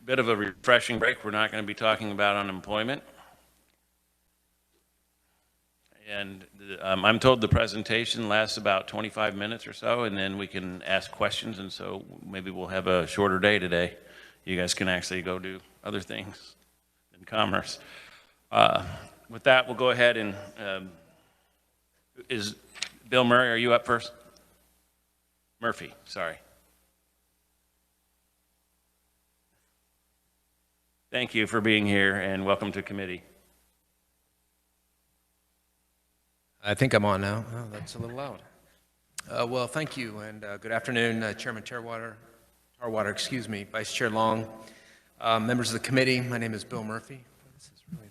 bit of a refreshing break. We're not going to be talking about unemployment. And I'm told the presentation lasts about 25 minutes or so, and then we can ask questions, and so maybe we'll have a shorter day today. You guys can actually go do other things in commerce. With that, we'll go ahead and, is Bill Murray, are you up first? Murphy, sorry. Thank you for being here, and welcome to committee. I think I'm on now. Oh, that's a little loud. Well, thank you, and good afternoon, Chairman Tarwater, excuse me, Vice Chair Long, members of the committee. My name is Bill Murphy. This is really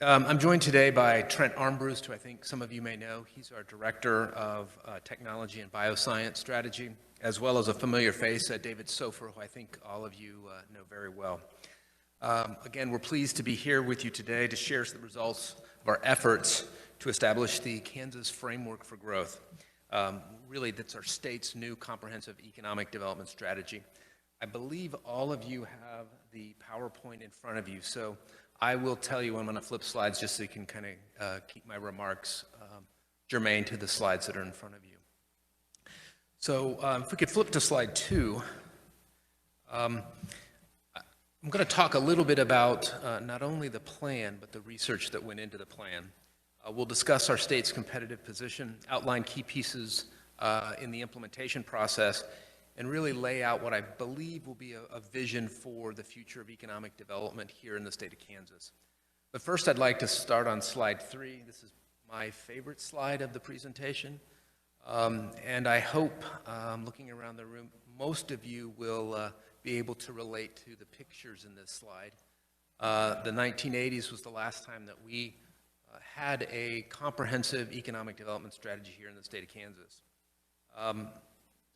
loud. I'm joined today by Trent Armbruster, who I think some of you may know. He's our Director of Technology and Bioscience Strategy, as well as a familiar face, David Sofer, who I think all of you know very well. Again, we're pleased to be here with you today to share the results of our efforts to establish the Kansas Framework for Growth. Really, that's our state's new comprehensive economic development strategy. I believe all of you have the PowerPoint in front of you, so I will tell you when I'm going to flip slides just so you can kind of keep my remarks germane to the slides that are in front of you. So if we could flip to slide 2. I'm going to talk a little bit about not only the plan, but the research that went into the plan. We'll discuss our state's competitive position, outline key pieces in the implementation process, and really lay out what I believe will be a vision for the future of economic development here in the state of Kansas. But first, I'd like to start on slide 3. This is my favorite slide of the presentation. And I hope, looking around the room, most of you will be able to relate to the pictures in this slide. The 1980s was the last time that we had a comprehensive economic development strategy here in the state of Kansas.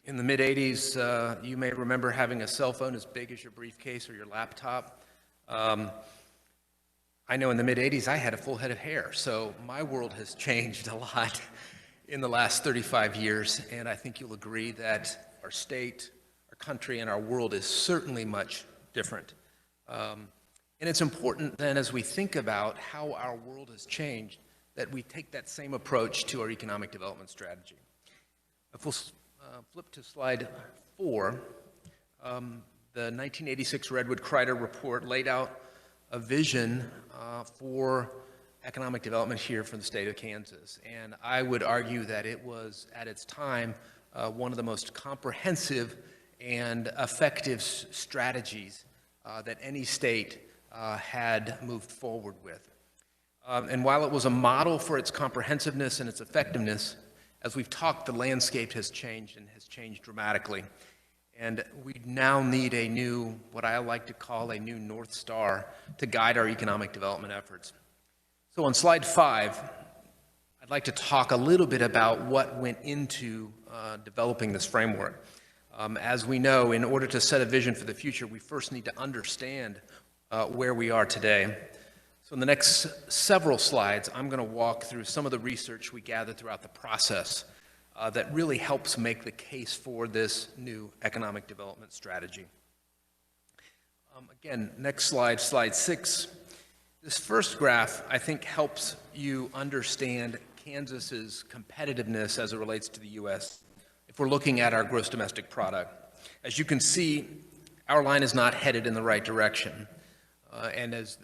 In the mid-80s, you may remember having a cell phone as big as your briefcase or your laptop. I know in the mid-80s I had a full head of hair, so my world has changed a lot in the last 35 years, and I think you'll agree that our state, our country, and our world is certainly much different. And it's important then, as we think about how our world has changed, that we take that same approach to our economic development strategy. If we'll flip to slide 4, the 1986 Redwood-Crider report laid out a vision for economic development here for the state of Kansas. And I would argue that it was, at its time, one of the most comprehensive and effective strategies that any state had moved forward with. And while it was a model for its comprehensiveness and its effectiveness, as we've talked, the landscape has changed and has changed dramatically. And we now need a new, what I like to call a new North Star to guide our economic development efforts. So on slide 5, I'd like to talk a little bit about what went into developing this framework. As we know, in order to set a vision for the future, we first need to understand where we are today. So in the next several slides, I'm going to walk through some of the research we gathered throughout the process that really helps make the case for this new economic development strategy. Again, next slide, slide 6. This first graph, I think, helps you understand Kansas's competitiveness as it relates to the U.S. if we're looking at our gross domestic product. As you can see, our line is not headed in the right direction. And as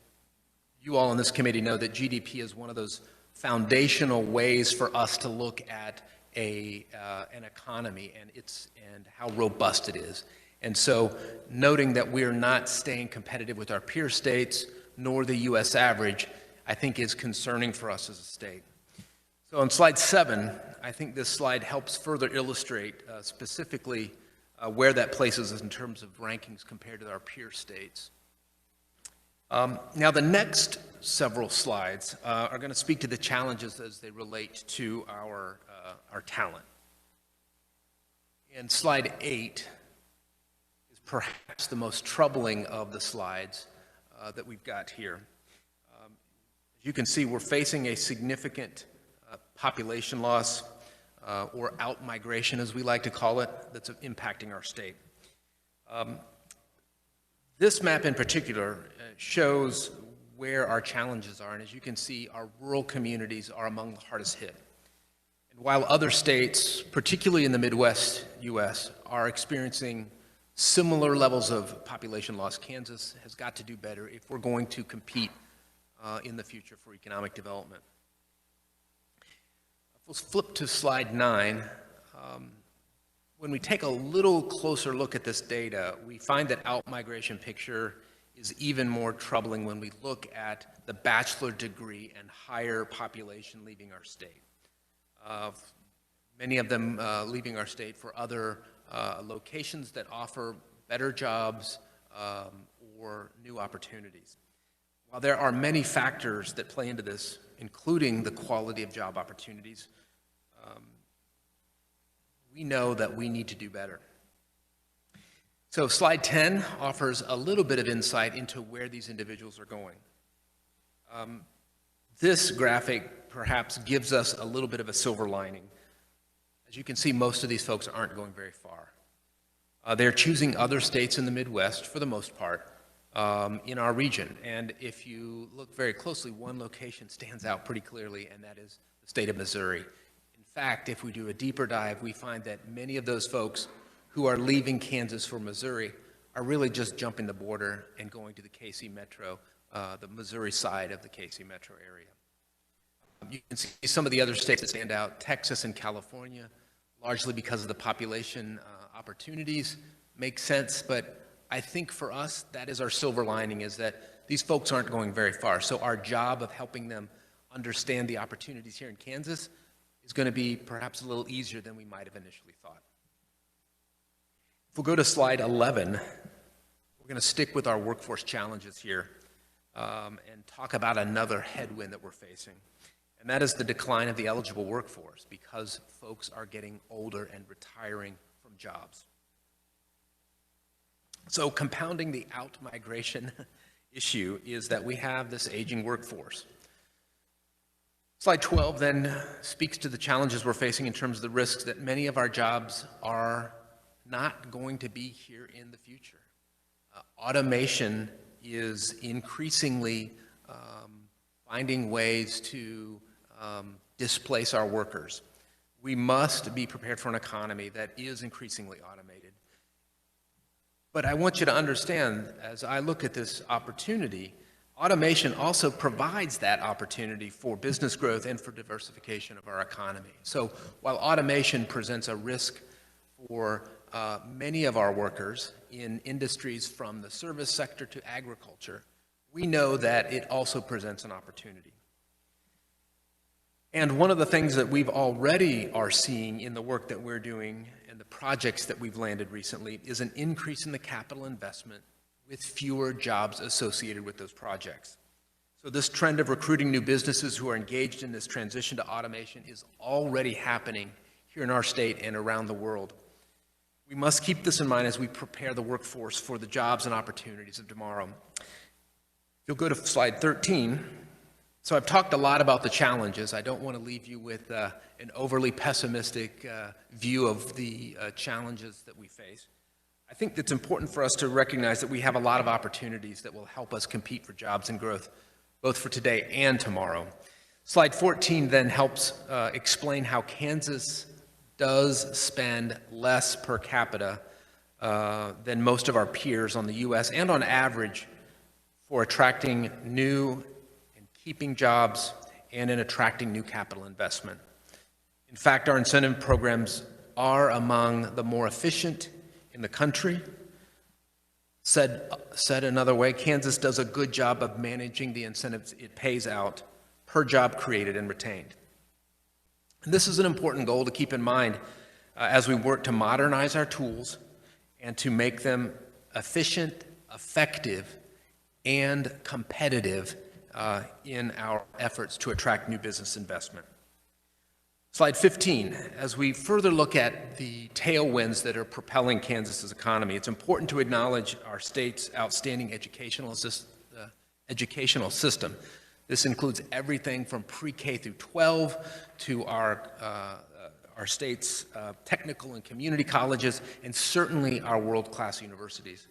you all in this committee know, that GDP is one of those foundational ways for us to look at an economy and how robust it is. And so noting that we're not staying competitive with our peer states, nor the U.S. average, I think is concerning for us as a state. So on slide 7, I think this slide helps further illustrate specifically where that places us in terms of rankings compared to our peer states. Now the next several slides are going to speak to the challenges as they relate to our talent. And slide 8 is perhaps the most troubling of the slides that we've got here. As you can see, we're facing a significant population loss. or outmigration, as we like to call it, that's impacting our state. This map in particular shows where our challenges are, and as you can see, our rural communities are among the hardest hit. And while other states, particularly in the Midwest U.S., are experiencing similar levels of population loss, Kansas has got to do better if we're going to compete in the future for economic development. Let's flip to slide 9. When we take a little closer look at this data, we find that outmigration picture is even more troubling when we look at the bachelor degree and higher population leaving our state. Many of them leaving our state for other locations that offer better jobs or new opportunities. While there are many factors that play into this, including the quality of job opportunities, we know that we need to do better. So slide 10 offers a little bit of insight into where these individuals are going. This graphic perhaps gives us a little bit of a silver lining. As you can see, most of these folks aren't going very far. They're choosing other states in the Midwest for the most part in our region. And if you look very closely, one location stands out pretty clearly, and that is the state of Missouri. In fact, if we do a deeper dive, we find that many of those folks who are leaving Kansas for Missouri are really just jumping the border and going to the KC Metro, the Missouri side of the KC Metro area. You can see some of the other states that stand out, Texas and California, largely because of the population opportunities, make sense, but I think for us, that is our silver lining, is that these folks aren't going very far. So our job of helping them understand the opportunities here in Kansas is going to be perhaps a little easier than we might have initially thought. If we'll go to slide 11, we're going to stick with our workforce challenges here and talk about another headwind that we're facing. And that is the decline of the eligible workforce because folks are getting older and retiring from jobs. So compounding the out-migration issue is that we have this aging workforce. Slide 12 then speaks to the challenges we're facing in terms of the risks that many of our jobs are not going to be here in the future. Automation is increasingly finding ways to displace our workers. We must be prepared for an economy that is increasingly automated. But I want you to understand, as I look at this opportunity, automation also provides that opportunity for business growth and for diversification of our economy. So while automation presents a risk for many of our workers in industries from the service sector to agriculture, we know that it also presents an opportunity. And one of the things that we've already are seeing in the work that we're doing and the projects that we've landed recently is an increase in the capital investment with fewer jobs associated with those projects. So this trend of recruiting new businesses who are engaged in this transition to automation is already happening here in our state and around the world. We must keep this in mind as we prepare the workforce for the jobs and opportunities of tomorrow. If you'll go to slide 13. So I've talked a lot about the challenges. I don't want to leave you with an overly pessimistic view of the challenges that we face. I think it's important for us to recognize that we have a lot of opportunities that will help us compete for jobs and growth, both for today and tomorrow. Slide 14 then helps explain how Kansas does spend less per capita than most of our peers on the U.S. and on average for attracting new and keeping jobs and in attracting new capital investment. In fact, our incentive programs are among the more efficient in the country. Said another way, Kansas does a good job of managing the incentives it pays out per job created and retained. And this is an important goal to keep in mind as we work to modernize our tools and to make them efficient, effective, and competitive in our efforts to attract new business investment. Slide 15, as we further look at the tailwinds that are propelling Kansas's economy, it's important to acknowledge our state's outstanding educational system. This includes everything from pre-K through 12 to our our state's technical and community colleges, and certainly our world-class universities.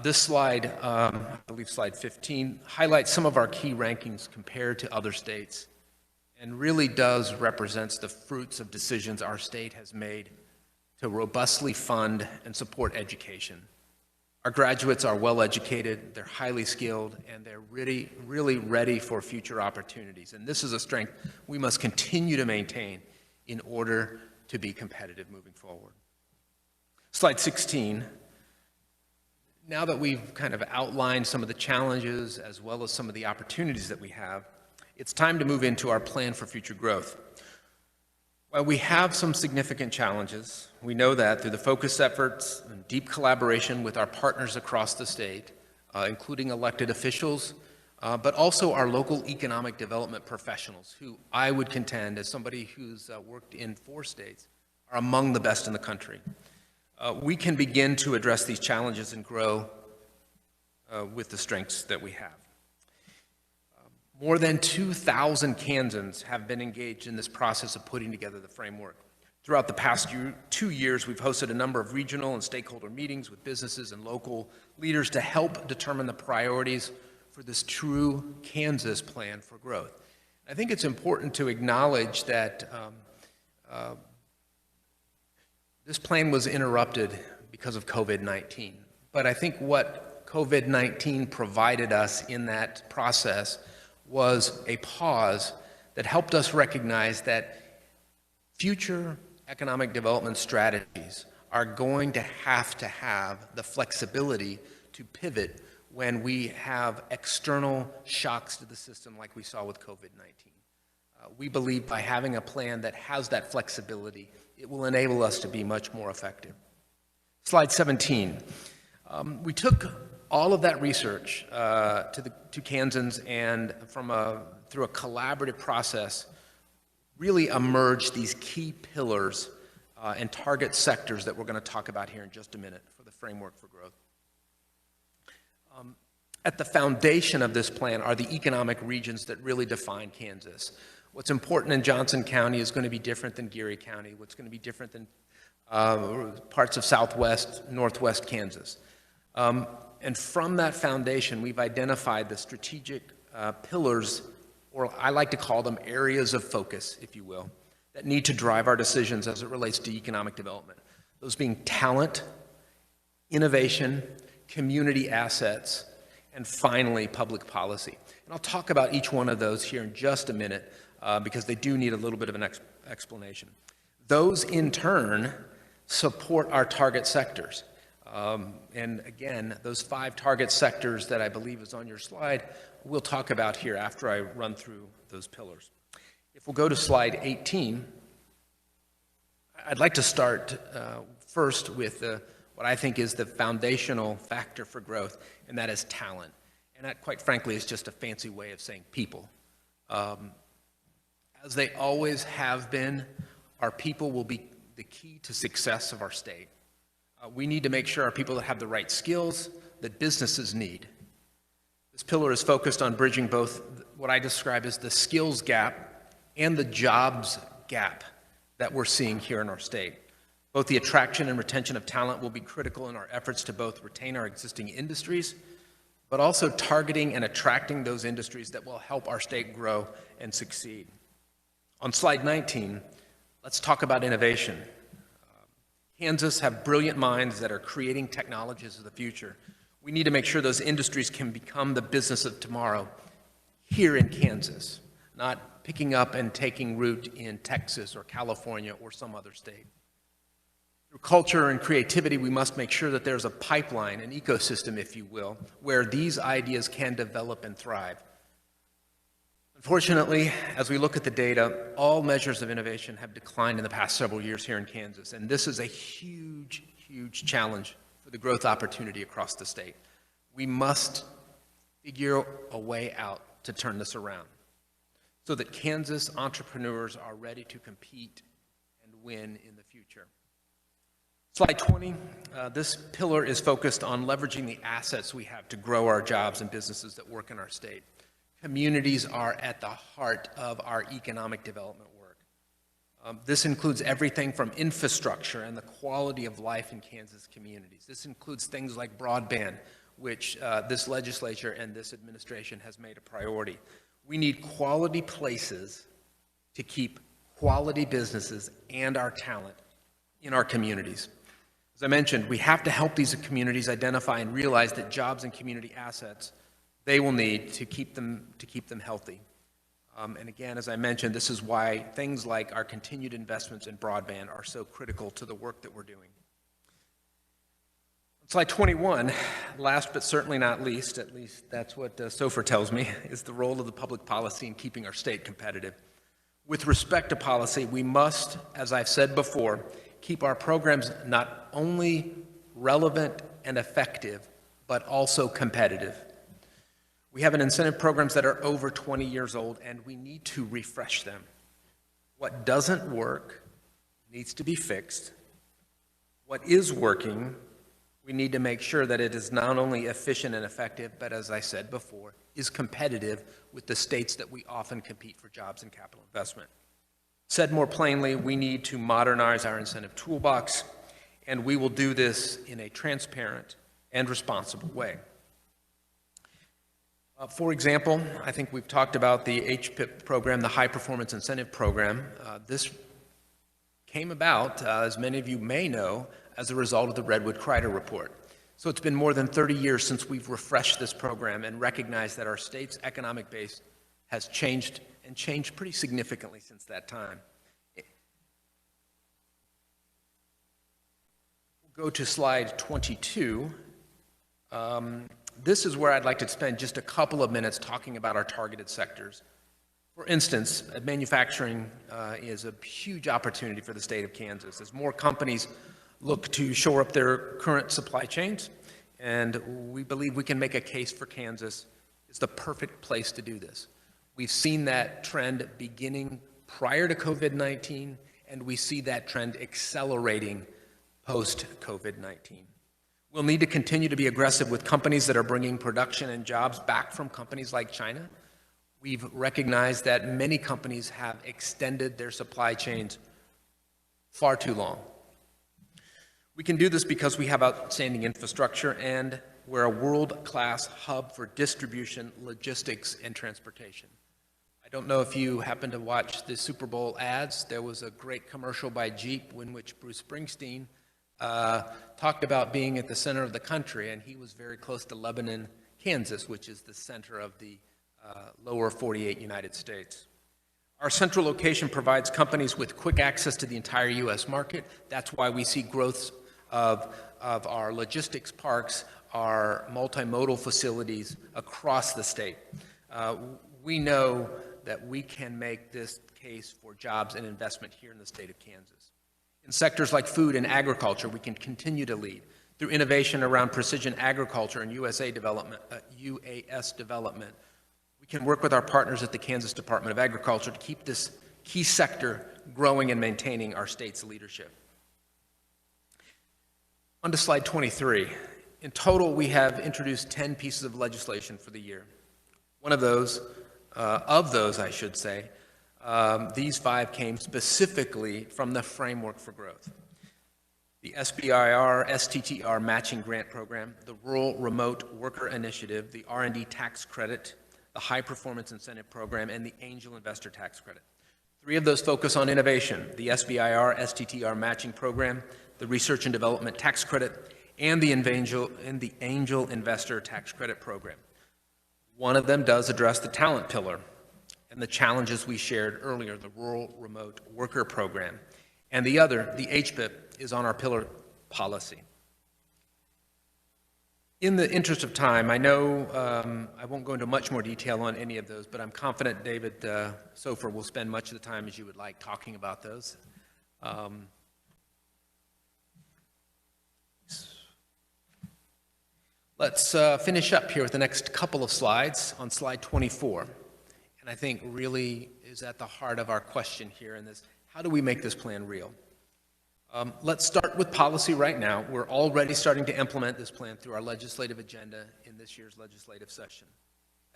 This slide, I believe slide 15, highlights some of our key rankings compared to other states, and really does represent the fruits of decisions our state has made to robustly fund and support education. Our graduates are well educated, they're highly skilled, and they're really ready for future opportunities. And this is a strength we must continue to maintain in order to be competitive moving forward. Slide 16. Now that we've kind of outlined some of the challenges as well as some of the opportunities that we have, it's time to move into our plan for future growth. While we have some significant challenges, we know that through the focused efforts and deep collaboration with our partners across the state, including elected officials, but also our local economic development professionals, who I would contend, as somebody who's worked in 4 states, are among the best in the country. We can begin to address these challenges and grow with the strengths that we have. More than 2,000 Kansans have been engaged in this process of putting together the framework. Throughout the past 2 years, we've hosted a number of regional and stakeholder meetings with businesses and local leaders to help determine the priorities for this true Kansas plan for growth. I think it's important to acknowledge that this plan was interrupted because of COVID-19. But I think what COVID-19 provided us in that process was a pause that helped us recognize that future economic development strategies are going to have the flexibility to pivot when we have external shocks to the system like we saw with COVID-19. We believe by having a plan that has that flexibility, it will enable us to be much more effective. Slide 17. We took all of that research to Kansans, and through a collaborative process, really emerged these key pillars and target sectors that we're going to talk about here in just a minute for the framework for growth. At the foundation of this plan are the economic regions that really define Kansas. What's important in Johnson County is going to be different than Geary County. What's going to be different than parts of southwest, northwest Kansas. And from that foundation, we've identified the strategic pillars, or I like to call them areas of focus, if you will, that need to drive our decisions as it relates to economic development. Those being talent, innovation, community assets, and finally, public policy. And I'll talk about each one of those here in just a minute because they do need a little bit of an explanation. Those, in turn, support our target sectors. And again, those 5 target sectors that I believe is on your slide, we'll talk about here after I run through those pillars. If we'll go to slide 18, I'd like to start first with what I think is the foundational factor for growth, and that is talent. And that, quite frankly, is just a fancy way of saying people. As they always have been, our people will be the key to success of our state. We need to make sure our people have the right skills that businesses need. This pillar is focused on bridging both what I describe as the skills gap and the jobs gap that we're seeing here in our state. Both the attraction and retention of talent will be critical in our efforts to both retain our existing industries, but also targeting and attracting those industries that will help our state grow and succeed. On slide 19, let's talk about innovation. Kansas have brilliant minds that are creating technologies of the future. We need to make sure those industries can become the business of tomorrow here in Kansas, not picking up and taking root in Texas or California or some other state. Through culture and creativity, we must make sure that there's a pipeline, an ecosystem, if you will, where these ideas can develop and thrive. Unfortunately, as we look at the data, all measures of innovation have declined in the past several years here in Kansas, and this is a huge, huge challenge for the growth opportunity across the state. We must figure a way out to turn this around so that Kansas entrepreneurs are ready to compete and win in the future. Slide 20, this pillar is focused on leveraging the assets we have to grow our jobs and businesses that work in our state. Communities are at the heart of our economic development work. This includes everything from infrastructure and the quality of life in Kansas communities. This includes things like broadband, which this legislature and this administration has made a priority. We need quality places to keep quality businesses and our talent in our communities. As I mentioned, we have to help these communities identify and realize that jobs and community assets they will need to keep them healthy. And again, as I mentioned, this is why things like our continued investments in broadband are so critical to the work that we're doing. Slide 21, last but certainly not least, at least that's what SOFR tells me, is the role of the public policy in keeping our state competitive. With respect to policy, we must, as I've said before, keep our programs not only relevant and effective, but also competitive. We have incentive programs that are over 20 years old, and we need to refresh them. What doesn't work needs to be fixed. What is working, we need to make sure that it is not only efficient and effective, but as I said before, is competitive with the states that we often compete for jobs and capital investment. Said more plainly, we need to modernize our incentive toolbox, and we will do this in a transparent and responsible way. For example, I think we've talked about the HPIP program, the High Performance Incentive Program. This came about, as many of you may know, as a result of the Redwood-Crider report. So it's been more than 30 years since we've refreshed this program and recognized that our state's economic base has changed and changed pretty significantly since that time. We'll go to slide 22. This is where I'd like to spend just a couple of minutes talking about our targeted sectors. For instance, manufacturing is a huge opportunity for the state of Kansas. As more companies look to shore up their current supply chains, and we believe we can make a case for Kansas is the perfect place to do this. We've seen that trend beginning prior to COVID-19, and we see that trend accelerating post-COVID-19. We'll need to continue to be aggressive with companies that are bringing production and jobs back from companies like China. We've recognized that many companies have extended their supply chains far too long. We can do this because we have outstanding infrastructure and we're a world-class hub for distribution, logistics, and transportation. I don't know if you happen to watch the Super Bowl ads. There was a great commercial by Jeep in which Bruce Springsteen talked about being at the center of the country, and he was very close to Lebanon, Kansas, which is the center of the lower 48 United States. Our central location provides companies with quick access to the entire U.S. market. That's why we see growth of our logistics parks, our multimodal facilities across the state. We know that we can make this case for jobs and investment here in the state of Kansas. In sectors like food and agriculture, we can continue to lead through innovation around precision agriculture and UAS development. We can work with our partners at the Kansas Department of Agriculture to keep this key sector growing and maintaining our state's leadership. On to slide 23. In total, we have introduced 10 pieces of legislation for the year. One of those, I should say, these 5 came specifically from the Framework for Growth. The SBIR, STTR matching grant program, the Rural Remote Worker Initiative, the R&D tax credit, the High Performance Incentive Program, and the Angel Investor Tax Credit. 3 of those focus on innovation, the SBIR, STTR matching program, the Research and Development Tax Credit, and the Angel Investor Tax Credit program. One of them does address the talent pillar and the challenges we shared earlier, the Rural Remote Worker Program. And the other, the HPIP, is on our pillar policy. In the interest of time, I know I won't go into much more detail on any of those, but I'm confident David Sofer will spend much of the time as you would like talking about those. Let's finish up here with the next couple of slides on slide 24. And I think really is at the heart of our question here in this, how do we make this plan real? Let's start with policy right now. We're already starting to implement this plan through our legislative agenda in this year's legislative session.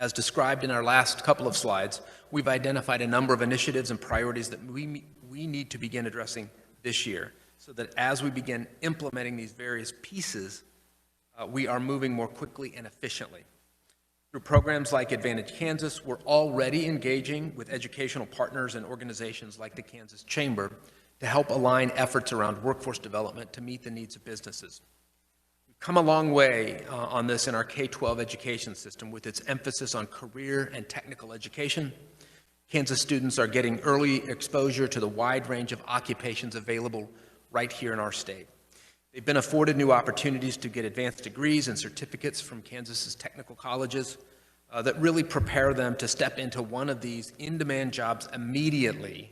As described in our last couple of slides, we've identified a number of initiatives and priorities that we need to begin addressing this year, so that as we begin implementing these various pieces, we are moving more quickly and efficiently. Through programs like Advantage Kansas, we're already engaging with educational partners and organizations like the Kansas Chamber to help align efforts around workforce development to meet the needs of businesses. We've come a long way on this in our K-12 education system with its emphasis on career and technical education. Kansas students are getting early exposure to the wide range of occupations available right here in our state. They've been afforded new opportunities to get advanced degrees and certificates from Kansas's technical colleges that really prepare them to step into one of these in-demand jobs immediately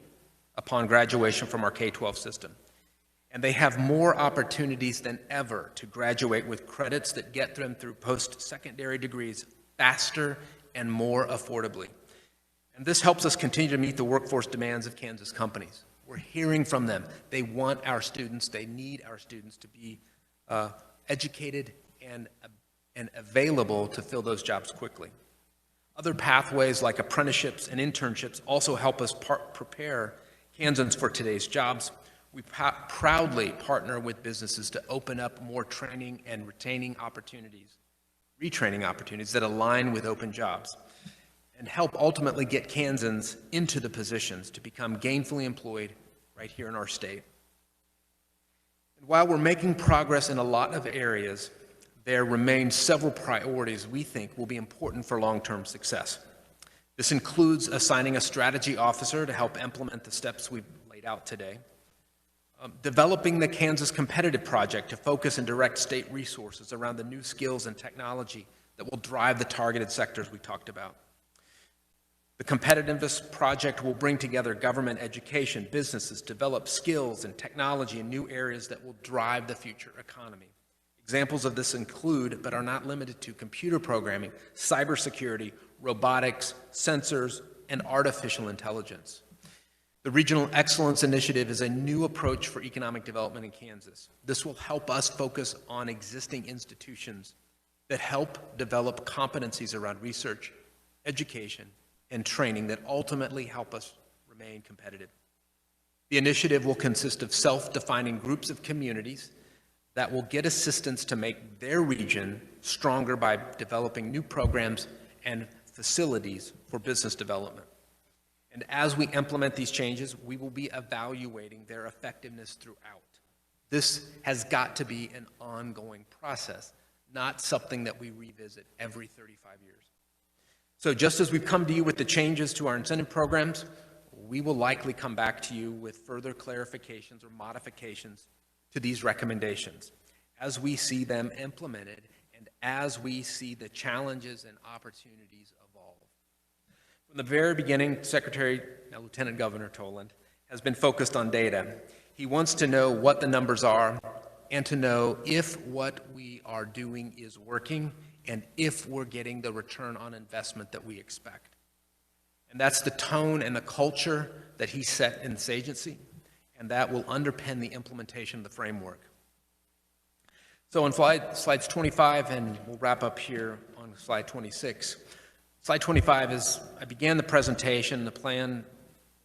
upon graduation from our K-12 system. And they have more opportunities than ever to graduate with credits that get them through post-secondary degrees faster and more affordably. And this helps us continue to meet the workforce demands of Kansas companies. We're hearing from them. They want our students, they need our students to be educated and available to fill those jobs quickly. Other pathways like apprenticeships and internships also help us prepare Kansans for today's jobs. We proudly partner with businesses to open up more training and retraining opportunities that align with open jobs, and help ultimately get Kansans into the positions to become gainfully employed right here in our state. And while we're making progress in a lot of areas, there remain several priorities we think will be important for long-term success. This includes assigning a strategy officer to help implement the steps we've laid out today, developing the Kansas Competitive Project to focus and direct state resources around the new skills and technology that will drive the targeted sectors we talked about. The Competitiveness Project will bring together government, education, businesses, develop skills and technology in new areas that will drive the future economy. Examples of this include, but are not limited to, computer programming, cybersecurity, robotics, sensors, and artificial intelligence. The Regional Excellence Initiative is a new approach for economic development in Kansas. This will help us focus on existing institutions that help develop competencies around research, education, and training that ultimately help us remain competitive. The initiative will consist of self-defining groups of communities that will get assistance to make their region stronger by developing new programs and facilities for business development. And as we implement these changes, we will be evaluating their effectiveness throughout. This has got to be an ongoing process, not something that we revisit every 35 years. So just as we've come to you with the changes to our incentive programs, we will likely come back to you with further clarifications or modifications to these recommendations as we see them implemented and as we see the challenges and opportunities evolve. From the very beginning, now Lieutenant Governor Toland has been focused on data. He wants to know what the numbers are and to know if what we are doing is working and if we're getting the return on investment that we expect. And that's the tone and the culture that he set in this agency, and that will underpin the implementation of the framework. So on slides 25, and we'll wrap up here on slide 26. Slide 25 is, I began the presentation, the plan,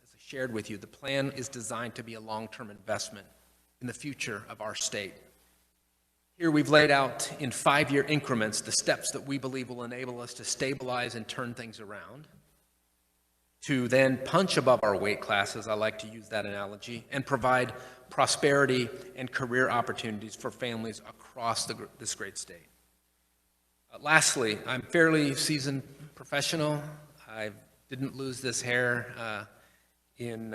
as I shared with you, the plan is designed to be a long-term investment in the future of our state. Here we've laid out in 5-year increments the steps that we believe will enable us to stabilize and turn things around, to then punch above our weight classes, I like to use that analogy, and provide prosperity and career opportunities for families across this great state. Lastly, I'm fairly seasoned professional. I didn't lose this hair in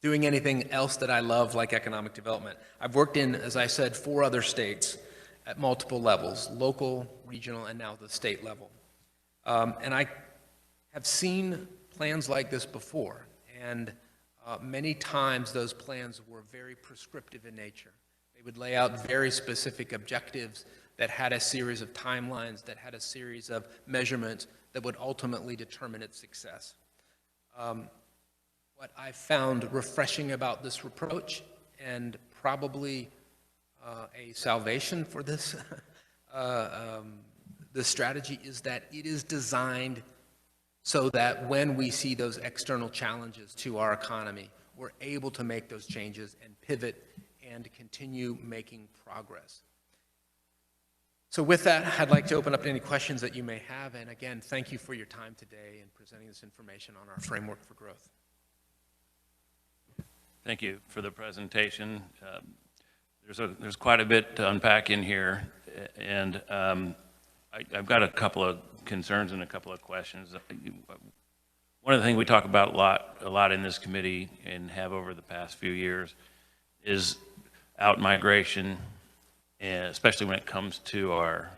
doing anything else that I love like economic development. I've worked in, as I said, 4 other states at multiple levels, local, regional, and now the state level. And I have seen plans like this before, and many times those plans were very prescriptive in nature. They would lay out very specific objectives that had a series of timelines, that had a series of measurements that would ultimately determine its success. What I found refreshing about this approach, and probably a salvation for this the strategy is that it is designed so that when we see those external challenges to our economy, we're able to make those changes and pivot and continue making progress. So with that, I'd like to open up to any questions that you may have. And again, thank you for your time today and presenting this information on our framework for growth. Thank you for the presentation. There's quite a bit to unpack in here, and I've got a couple of concerns and a couple of questions. One of the things we talk about a lot in this committee and have over the past few years is outmigration, and especially when it comes to our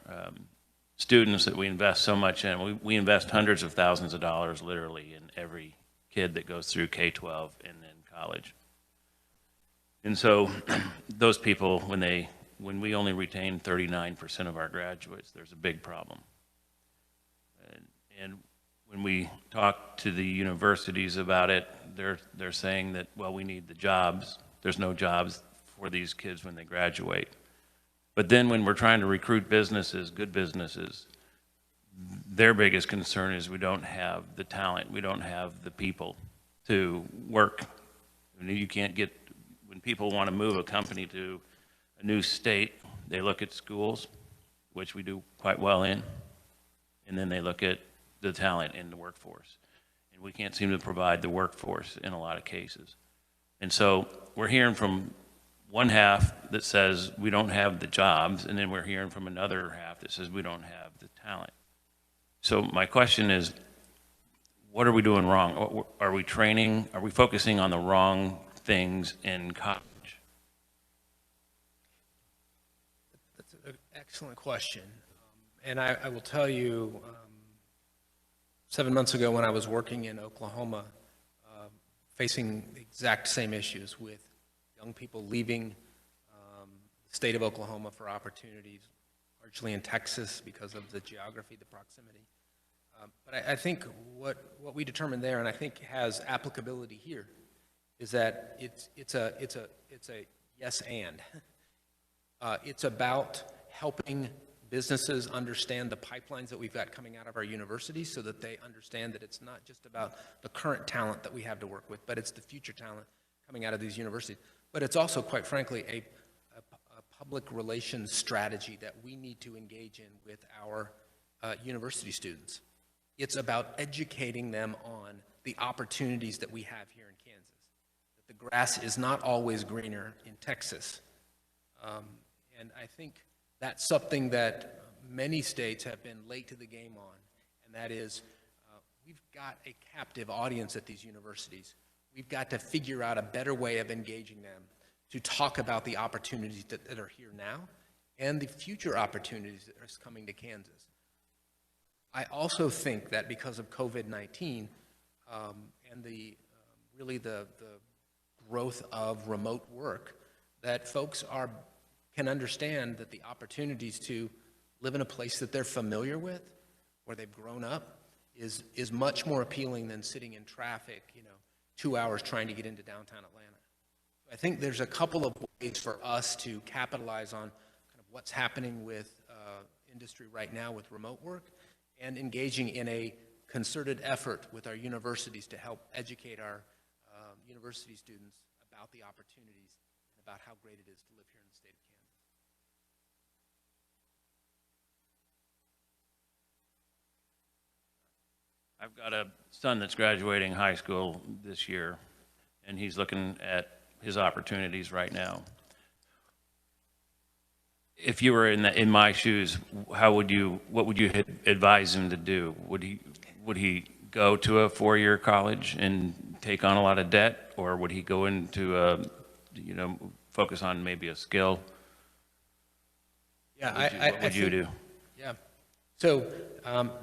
students that we invest so much in. We invest hundreds of thousands of dollars literally in every kid that goes through K-12 and then college. And so those people, when we only retain 39% of our graduates, there's a big problem. And when we talk to the universities about it, they're saying that, well, we need the jobs. There's no jobs for these kids when they graduate. But then when we're trying to recruit businesses, good businesses, their biggest concern is we don't have the talent. We don't have the people to work. You can't get, when people want to move a company to a new state, they look at schools, which we do quite well in, and then they look at the talent in the workforce. And we can't seem to provide the workforce in a lot of cases. And so we're hearing from one half that says we don't have the jobs, and then we're hearing from another half that says we don't have the talent. So my question is, what are we doing wrong? Are we training? Are we focusing on the wrong things in college? That's an excellent question. And I will tell you, 7 months ago when I was working in Oklahoma, facing the exact same issues with young people leaving the state of Oklahoma for opportunities, largely in Texas because of the geography, the proximity. But I think what we determined there, and I think has applicability here, is that it's a yes and. It's about helping businesses understand the pipelines that we've got coming out of our universities so that they understand that it's not just about the current talent that we have to work with, but it's the future talent coming out of these universities. But it's also, quite frankly, a public relations strategy that we need to engage in with our university students. It's about educating them on the opportunities that we have here in Kansas. That the grass is not always greener in Texas. And I think that's something that many states have been late to the game on, and that is we've got a captive audience at these universities. We've got to figure out a better way of engaging them to talk about the opportunities that are here now and the future opportunities that are coming to Kansas. I also think that because of COVID-19 and really the growth of remote work, that folks can understand that the opportunities to live in a place that they're familiar with, where they've grown up, is much more appealing than sitting in traffic, 2 hours trying to get into downtown Atlanta. I think there's a couple of ways for us to capitalize on kind of what's happening with industry right now with remote work and engaging in a concerted effort with our universities to help educate our university students about the opportunities and about how great it is to live here in the state of Kansas. I've got a son that's graduating high school this year, and he's looking at his opportunities right now. If you were in my shoes, what would you advise him to do? Would he go to a four-year college and take on a lot of debt, or would he go into focus on maybe a skill? Yeah, what would you do? Yeah. So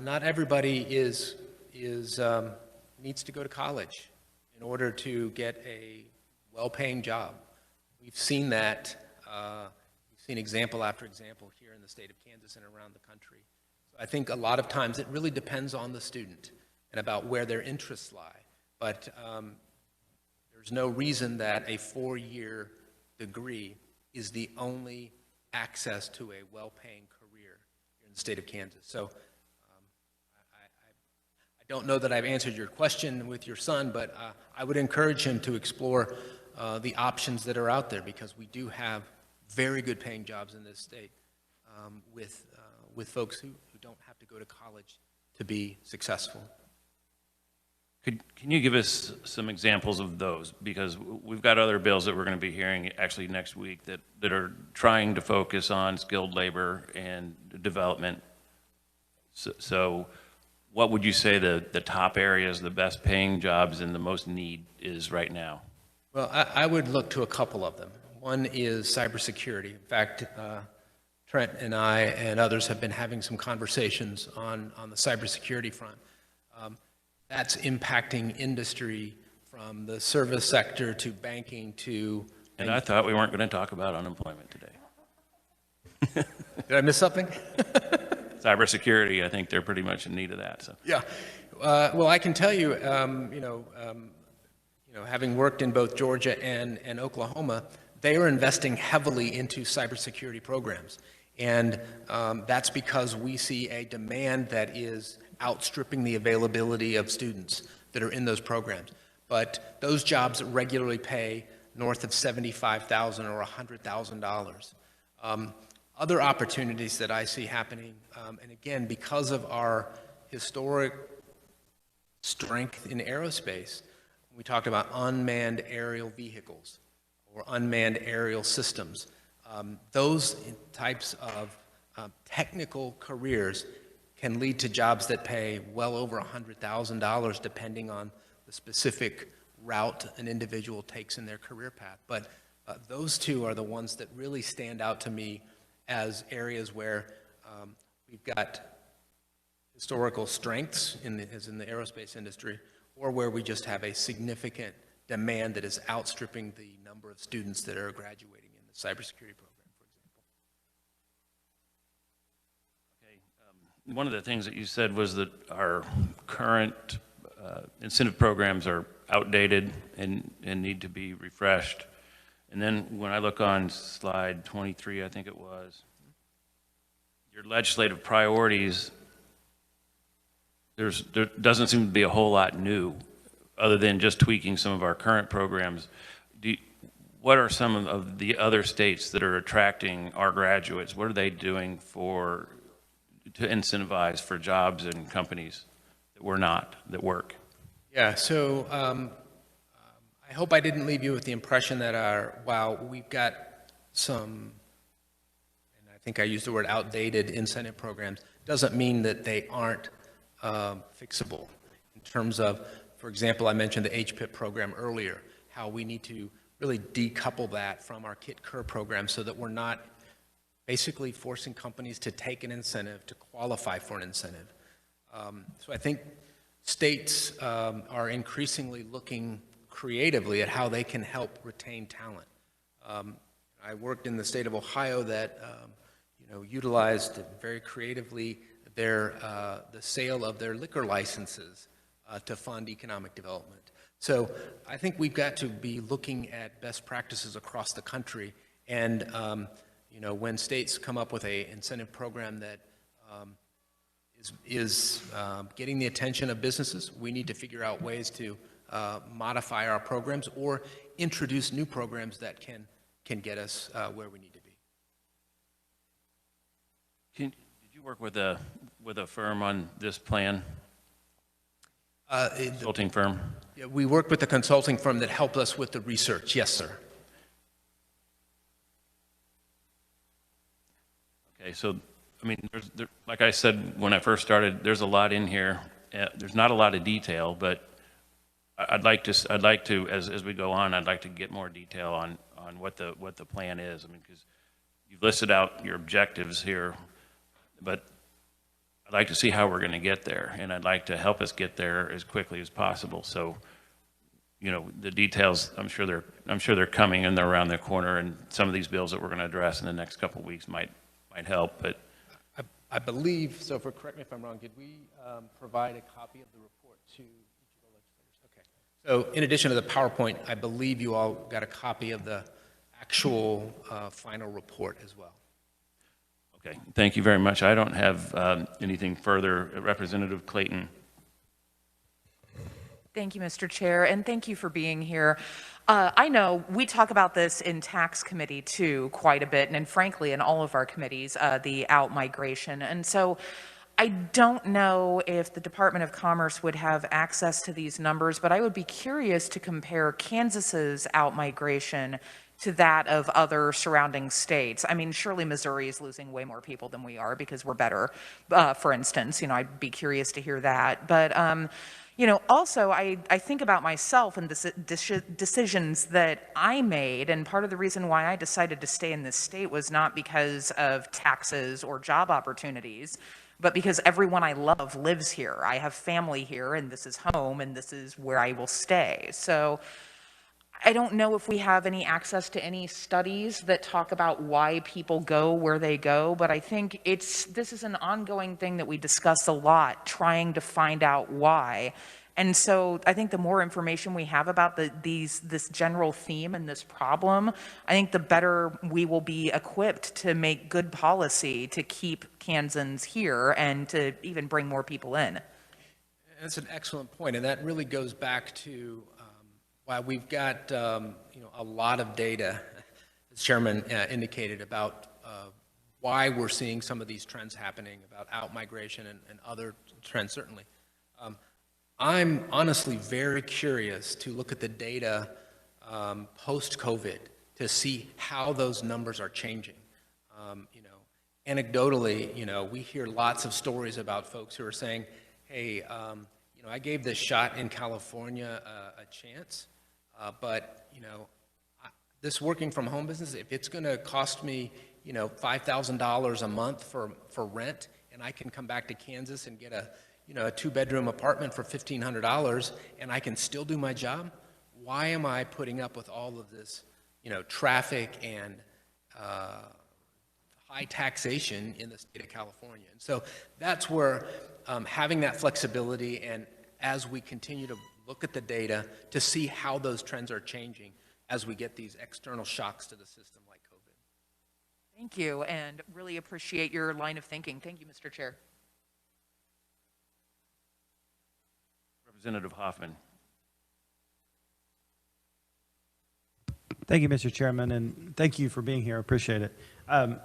not everybody needs to go to college in order to get a well-paying job. We've seen that. We've seen example after example here in the state of Kansas and around the country. So I think a lot of times it really depends on the student and about where their interests lie. But there's no reason that a four-year degree is the only access to a well-paying career here in the state of Kansas. So I don't know that I've answered your question with your son, but I would encourage him to explore the options that are out there, because we do have very good paying jobs in this state with folks who don't have to go to college to be successful. Can you give us some examples of those? Because we've got other bills that we're going to be hearing actually next week that are trying to focus on skilled labor and development. So what would you say the top areas, the best paying jobs and the most need is right now? Well, I would look to a couple of them. One is cybersecurity. In fact, Trent and I and others have been having some conversations on the cybersecurity front. That's impacting industry from the service sector to banking to... And I thought we weren't going to talk about unemployment today. Did I miss something? Cybersecurity, I think they're pretty much in need of that. So. Yeah. Well, I can tell you, having worked in both Georgia and Oklahoma, they are investing heavily into cybersecurity programs. And that's because we see a demand that is outstripping the availability of students that are in those programs. But those jobs regularly pay north of $75,000 or $100,000. Other opportunities that I see happening, and again, because of our historic strength in aerospace, we talked about unmanned aerial vehicles or unmanned aerial systems. Those types of technical careers can lead to jobs that pay well over $100,000 depending on the specific route an individual takes in their career path. But those two are the ones that really stand out to me as areas where we've got historical strengths as in the aerospace industry, or where we just have a significant demand that is outstripping the number of students that are graduating in the cybersecurity program, for example. Okay. One of the things that you said was that our current incentive programs are outdated and need to be refreshed. And then when I look on slide 23, I think it was, your legislative priorities, there doesn't seem to be a whole lot new other than just tweaking some of our current programs. What are some of the other states that are attracting our graduates? What are they doing to incentivize for jobs and companies that work? Yeah, so I hope I didn't leave you with the impression that while we've got some, and I think I used the word outdated incentive programs, doesn't mean that they aren't fixable. In terms of, for example, I mentioned the HPIP program earlier, how we need to really decouple that from our KIT-KER program so that we're not basically forcing companies to take an incentive to qualify for an incentive. So I think states are increasingly looking creatively at how they can help retain talent. I worked in the state of Ohio that utilized very creatively the sale of their liquor licenses to fund economic development. So I think we've got to be looking at best practices across the country, and when states come up with an incentive program that is getting the attention of businesses, we need to figure out ways to modify our programs or introduce new programs that can get us where we need to be. Did you work with a firm on this plan? Consulting firm? Yeah, we worked with the consulting firm that helped us with the research. Yes, sir. Okay, so I mean, like I said when I first started, there's a lot in here. There's not a lot of detail, but I'd like to, as we go on, I'd like to get more detail on what the plan is. I mean, because you've listed out your objectives here, but I'd like to see how we're going to get there, and I'd like to help us get there as quickly as possible. So, the details, I'm sure they're coming and they're around the corner, and some of these bills that we're going to address in the next couple of weeks might help. But I believe, so correct me if I'm wrong, did we provide a copy of the report to each of the legislators? Okay. So in addition to the PowerPoint, I believe you all got a copy of the actual final report as well. Okay, thank you very much. I don't have anything further. Representative Clayton. Thank you, Mr. Chair, and thank you for being here. I know we talk about this in tax committee too quite a bit, and frankly in all of our committees, the outmigration. And so I don't know if the Department of Commerce would have access to these numbers, but I would be curious to compare Kansas's outmigration to that of other surrounding states. I mean, surely Missouri is losing way more people than we are because we're better, for instance. I'd be curious to hear that. But, also I think about myself and the decisions that I made, and part of the reason why I decided to stay in this state was not because of taxes or job opportunities, but because everyone I love lives here. I have family here, and this is home, and this is where I will stay. So I don't know if we have any access to any studies that talk about why people go where they go, but I think this is an ongoing thing that we discuss a lot, trying to find out why. And so I think the more information we have about this general theme and this problem, I think the better we will be equipped to make good policy to keep Kansans here and to even bring more people in. That's an excellent point, and that really goes back to why we've got a lot of data, as Chairman indicated, about why we're seeing some of these trends happening, about outmigration and other trends, certainly. I'm honestly very curious to look at the data post-COVID to see how those numbers are changing. Anecdotally, we hear lots of stories about folks who are saying, hey, I gave this shot in California a chance, but this working from home business, if it's going to cost me, $5,000 a month for rent, and I can come back to Kansas and get a two-bedroom apartment for $1,500, and I can still do my job, why am I putting up with all of this, traffic and high taxation in the state of California? And so that's where having that flexibility, and as we continue to look at the data to see how those trends are changing as we get these external shocks to the system like COVID. Thank you, and really appreciate your line of thinking. Thank you, Mr. Chair. Representative Hoffman. Thank you, Mr. Chairman, and thank you for being here. I appreciate it. Kind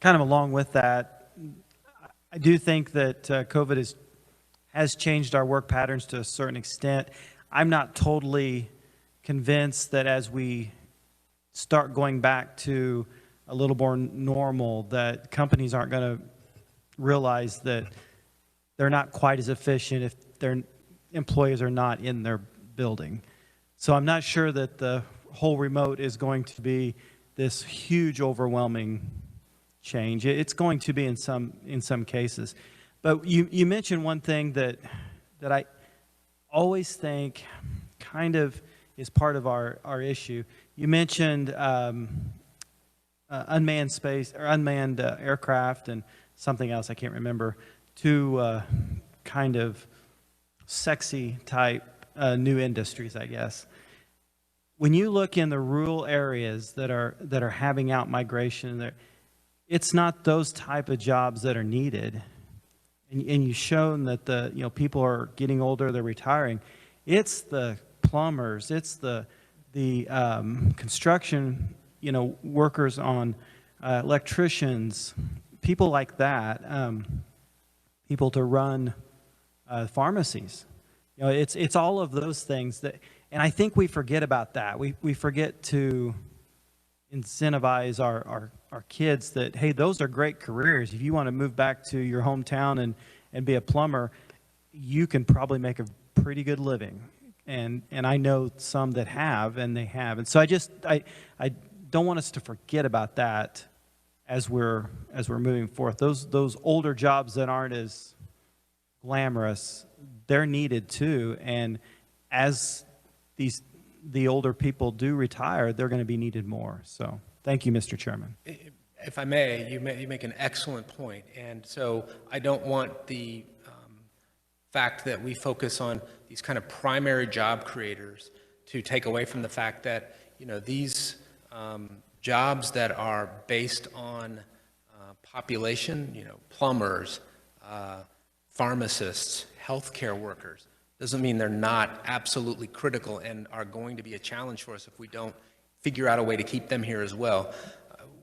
of along with that, I do think that COVID has changed our work patterns to a certain extent. I'm not totally convinced that as we start going back to a little more normal, that companies aren't going to realize that they're not quite as efficient if their employees are not in their building. So I'm not sure that the whole remote is going to be this huge, overwhelming change. It's going to be in some cases. But you mentioned one thing that I always think kind of is part of our issue. You mentioned unmanned space or unmanned aircraft and something else I can't remember. Two kind of sexy type new industries, I guess. When you look in the rural areas that are having outmigration, it's not those type of jobs that are needed. And you've shown that people are getting older, they're retiring. It's the plumbers, it's the construction workers on electricians, people like that, people to run pharmacies. It's all of those things and I think we forget about that. We forget to incentivize our kids that, hey, those are great careers. If you want to move back to your hometown and be a plumber, you can probably make a pretty good living. And I know some that have, and they have. And so I don't want us to forget about that as we're moving forth. Those older jobs that aren't as glamorous, they're needed too. And as the older people do retire, they're going to be needed more. So thank you, Mr. Chairman. If I may, you make an excellent point. And so I don't want the fact that we focus on these kind of primary job creators to take away from the fact that, these jobs that are based on population, plumbers, pharmacists, healthcare workers, doesn't mean they're not absolutely critical and are going to be a challenge for us if we don't figure out a way to keep them here as well.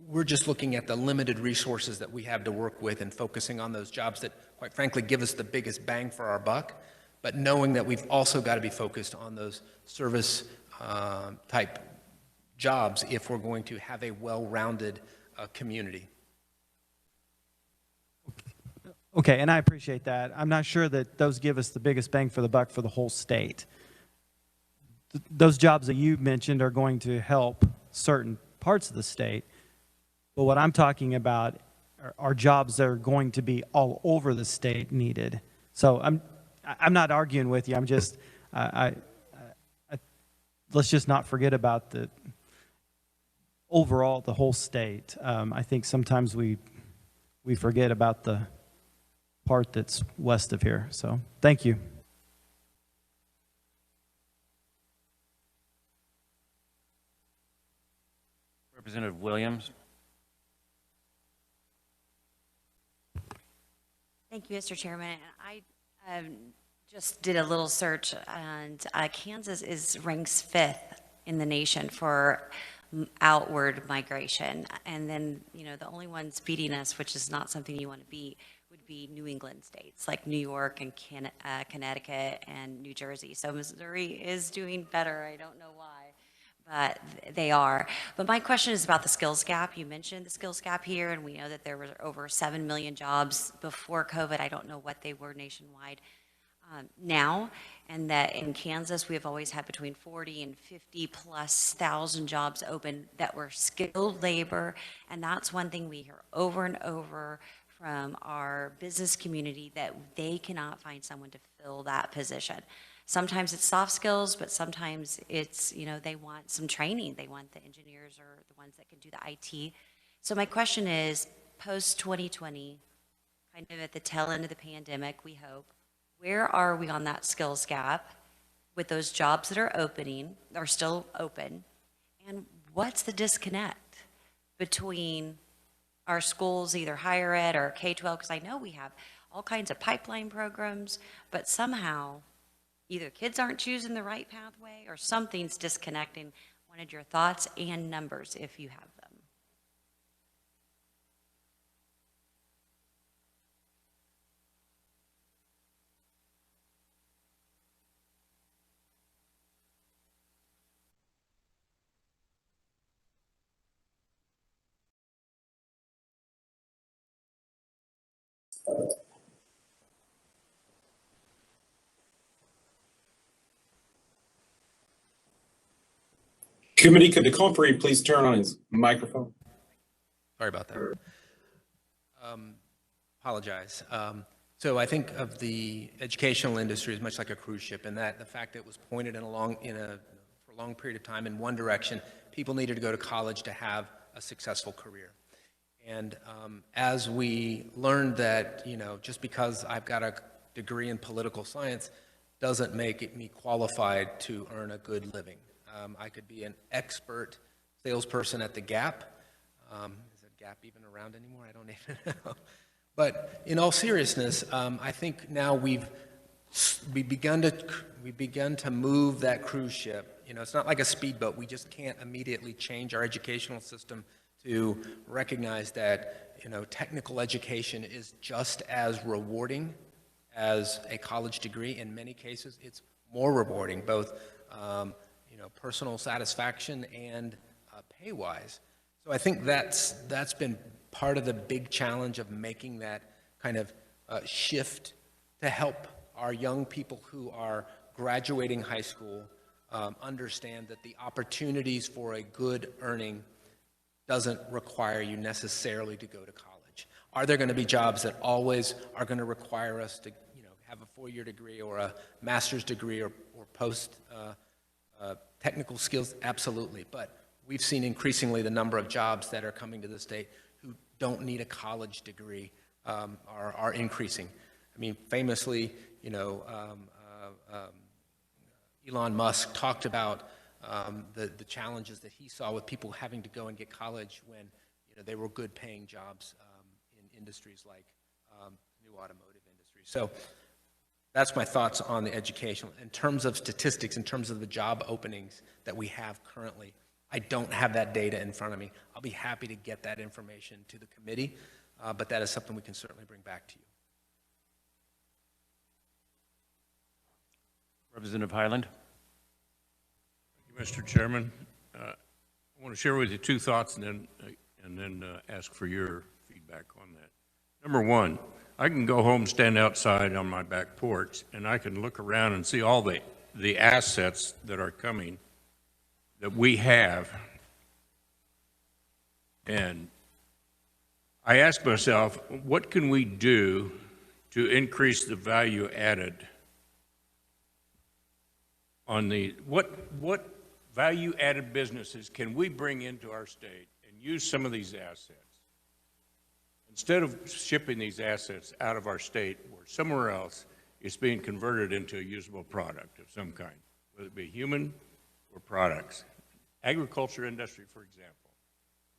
We're just looking at the limited resources that we have to work with and focusing on those jobs that, quite frankly, give us the biggest bang for our buck, but knowing that we've also got to be focused on those service type jobs if we're going to have a well-rounded community. Okay, and I appreciate that. I'm not sure that those give us the biggest bang for the buck for the whole state. Those jobs that you mentioned are going to help certain parts of the state, but what I'm talking about are jobs that are going to be all over the state needed. So I'm not arguing with you. I'm just let's just not forget about the overall the whole state. I think sometimes we forget about the part that's west of here. So thank you. Representative Williams. Thank you, Mr. Chairman. I just did a little search, and Kansas ranks 5th in the nation for outward migration. And then, the only ones beating us, which is not something you want to beat, would be New England states like New York and Connecticut and New Jersey. So Missouri is doing better. I don't know why, but they are. But my question is about the skills gap. You mentioned the skills gap here, and we know that there were over 7 million jobs before COVID. I don't know what they were nationwide now, and that in Kansas we have always had between 40 and 50,000+ jobs open that were skilled labor, and that's one thing we hear over and over from our business community, that they cannot find someone to fill that position. Sometimes it's soft skills, but sometimes it's, they want some training. They want the engineers or the ones that can do the IT. So my question is, post-2020, kind of at the tail end of the pandemic, we hope, where are we on that skills gap with those jobs that are still open? And what's the disconnect between our schools, either higher ed or K-12, because I know we have all kinds of pipeline programs, but somehow either kids aren't choosing the right pathway or something's disconnecting. Wanted your thoughts and numbers if you have them. Committee, could the culprit please turn on his microphone? Sorry about that. Apologize. So I think of the educational industry as much like a cruise ship, and that the fact that it was pointed for a long period of time in one direction, people needed to go to college to have a successful career. And as we learned that, just because I've got a degree in political science doesn't make me qualified to earn a good living. I could be an expert salesperson at the Gap. Is the Gap even around anymore? I don't even know. But in all seriousness, I think now we've begun to move that cruise ship. It's not like a speedboat. We just can't immediately change our educational system to recognize that technical education is just as rewarding as a college degree. In many cases, it's more rewarding, both personal satisfaction and pay-wise. So I think that's been part of the big challenge of making that kind of shift to help our young people who are graduating high school understand that the opportunities for a good earning doesn't require you necessarily to go to college. Are there going to be jobs that always are going to require us to have a 4-year degree or a master's degree or post technical skills? Absolutely. But we've seen increasingly the number of jobs that are coming to the state who don't need a college degree are increasing. I mean, famously, Elon Musk talked about the challenges that he saw with people having to go and get college when they were good paying jobs industries like new automotive industry. So that's my thoughts on the education. In terms of statistics, in terms of the job openings that we have currently, I don't have that data in front of me. I'll be happy to get that information to the committee, but that is something we can certainly bring back to you. Representative Highland. Thank you, Mr. Chairman. I want to share with you two thoughts and then ask for your feedback on that. Number one, I can go home, stand outside on my back porch, and I can look around and see all the assets that are coming that we have. And I ask myself, what can we do to increase the value added on the, what value added businesses can we bring into our state and use some of these assets? Instead of shipping these assets out of our state or somewhere else, it's being converted into a usable product of some kind, whether it be human or products. Agriculture industry, for example,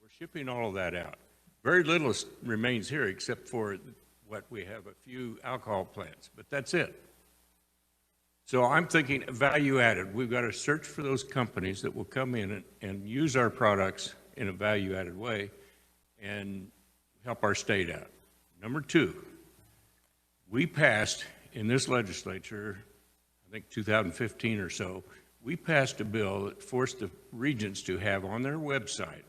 we're shipping all of that out. Very little remains here except for what we have, a few alcohol plants, but that's it. So I'm thinking value added. We've got to search for those companies that will come in and use our products in a value added way and help our state out. Number two, we passed in this legislature, I think 2015 or so, we passed a bill that forced the regents to have on their website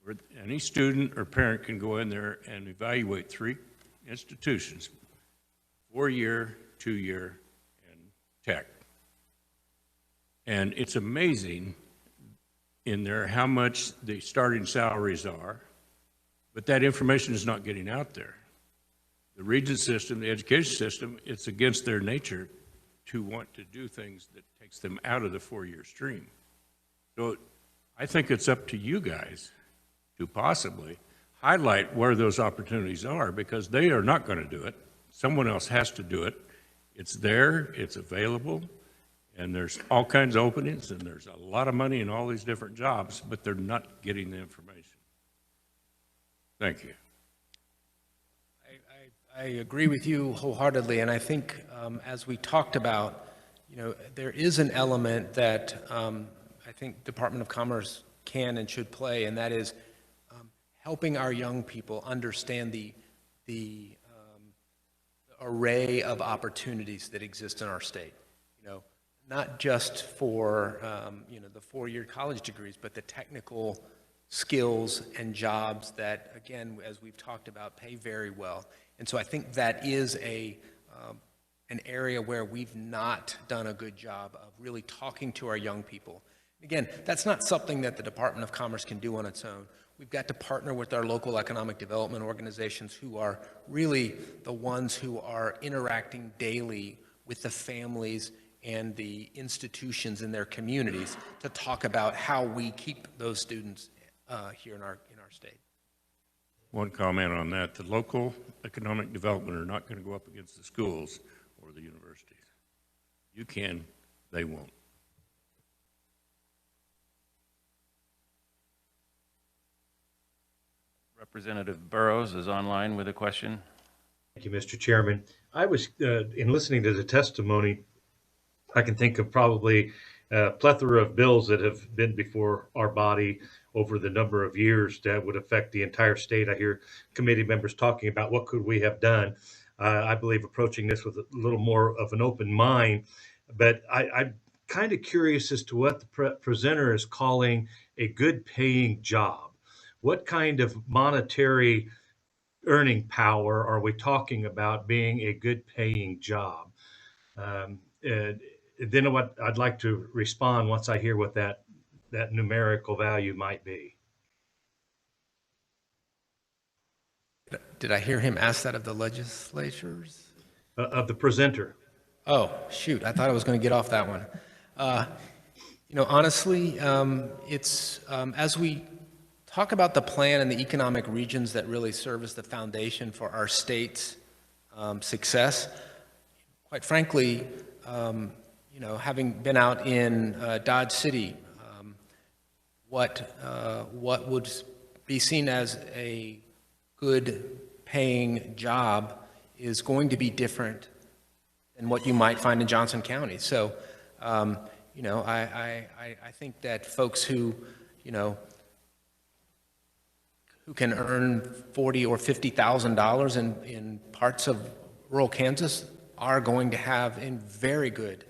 where any student or parent can go in there and evaluate 3 institutions, 4-year, 2-year, and tech. And it's amazing in there how much the starting salaries are, but that information is not getting out there. The regent system, the education system, it's against their nature to want to do things that takes them out of the 4-year stream. So I think it's up to you guys to possibly highlight where those opportunities are, because they are not going to do it. Someone else has to do it. It's there, it's available, and there's all kinds of openings, and there's a lot of money in all these different jobs, but they're not getting the information. Thank you. I agree with you wholeheartedly, and I think as we talked about, you know, there is an element that I think Department of Commerce can and should play, and that is helping our young people understand the array of opportunities that exist in our state. You know, not just for you know, the 4-year college degrees, but the technical skills and jobs that, again, as we've talked about, pay very well. And so I think that is an area where we've not done a good job of really talking to our young people. Again, that's not something that the Department of Commerce can do on its own. We've got to partner with our local economic development organizations, who are really the ones who are interacting daily with the families and the institutions in their communities to talk about how we keep those students here in our state. One comment on that: the local economic development are not going to go up against the schools or the universities. You can, they won't. Representative Burrows is online with a question. Thank you, Mr. Chairman. I was, in listening to the testimony, I can think of probably a plethora of bills that have been before our body over the number of years that would affect the entire state. I hear committee members talking about what could we have done. I believe approaching this with a little more of an open mind, but I'm kind of curious as to what the presenter is calling a good paying job. What kind of monetary earning power are we talking about being a good paying job? And then what I'd like to respond once I hear what that numerical value might be. Did I hear him ask that of the legislatures? Of the presenter. Oh, shoot, I thought I was going to get off that one. You know, honestly, it's as we talk about the plan and the economic regions that really serve as the foundation for our state's success, quite frankly, you know, having been out in Dodge City, what would be seen as a good paying job is going to be different than what you might find in Johnson County. So, you know, I think that folks who, you know, who can earn $40,000 or $50,000 in parts of rural Kansas are going to have a very good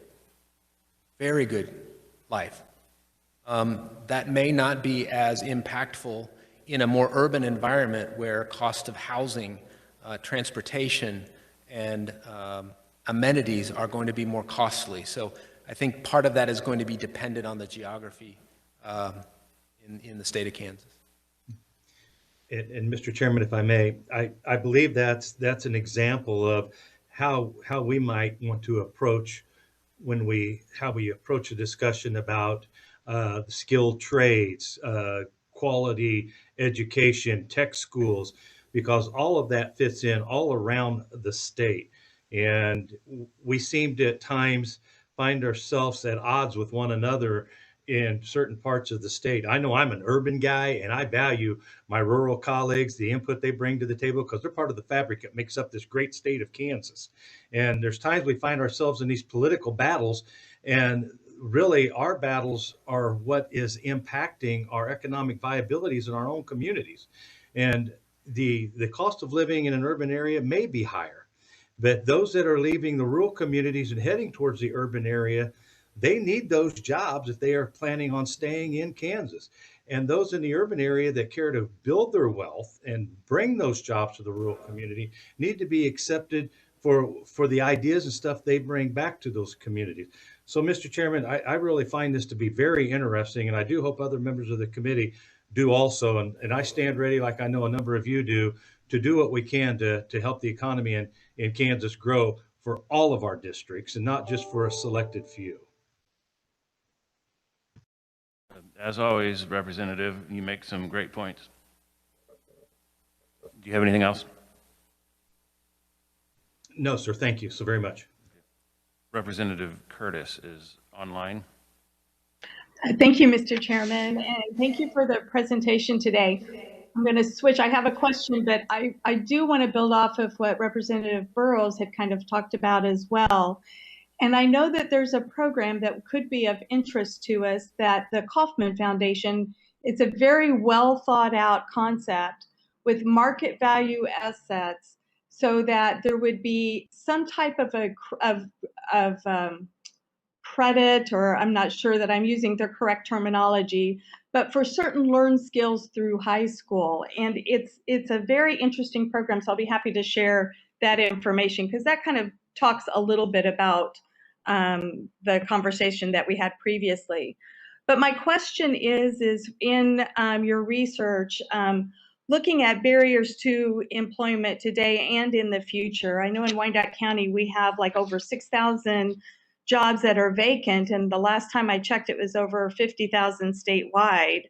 life. That may not be as impactful in a more urban environment where cost of housing, transportation, and amenities are going to be more costly. So I think part of that is going to be dependent on the geography in the state of Kansas. And Mr. Chairman, if I may, I believe that's an example of how we might want to approach how we approach a discussion about the skilled trades, quality education, tech schools, because all of that fits in all around the state. And we seem to at times find ourselves at odds with one another in certain parts of the state. I know I'm an urban guy and I value my rural colleagues, the input they bring to the table, because they're part of the fabric that makes up this great state of Kansas. And there's times we find ourselves in these political battles, and really our battles are what is impacting our economic viabilities in our own communities. And the cost of living in an urban area may be higher, but those that are leaving the rural communities and heading towards the urban area, they need those jobs if they are planning on staying in Kansas. And those in the urban area that care to build their wealth and bring those jobs to the rural community need to be accepted for the ideas and stuff they bring back to those communities. So, Mr. Chairman, I really find this to be very interesting, and I do hope other members of the committee do also. And I stand ready, like I know a number of you do, to do what we can to help the economy in Kansas grow for all of our districts and not just for a selected few. As always, Representative, you make some great points. Do you have anything else? No, sir. Thank you so very much. Representative Curtis is online. Thank you, Mr. Chairman, and thank you for the presentation today. I'm going to switch. I have a question, but I do want to build off of what Representative Burrows had kind of talked about as well. And I know that there's a program that could be of interest to us, that the Kauffman Foundation, it's a very well thought out concept with market value assets, so that there would be some type of credit, or I'm not sure that I'm using the correct terminology, but for certain learned skills through high school. And it's a very interesting program, so I'll be happy to share that information, because that kind of talks a little bit about the conversation that we had previously. But my question is in your research, looking at barriers to employment today and in the future, I know in Wyandotte County we have like over 6,000 jobs that are vacant, and the last time I checked it was over 50,000 statewide.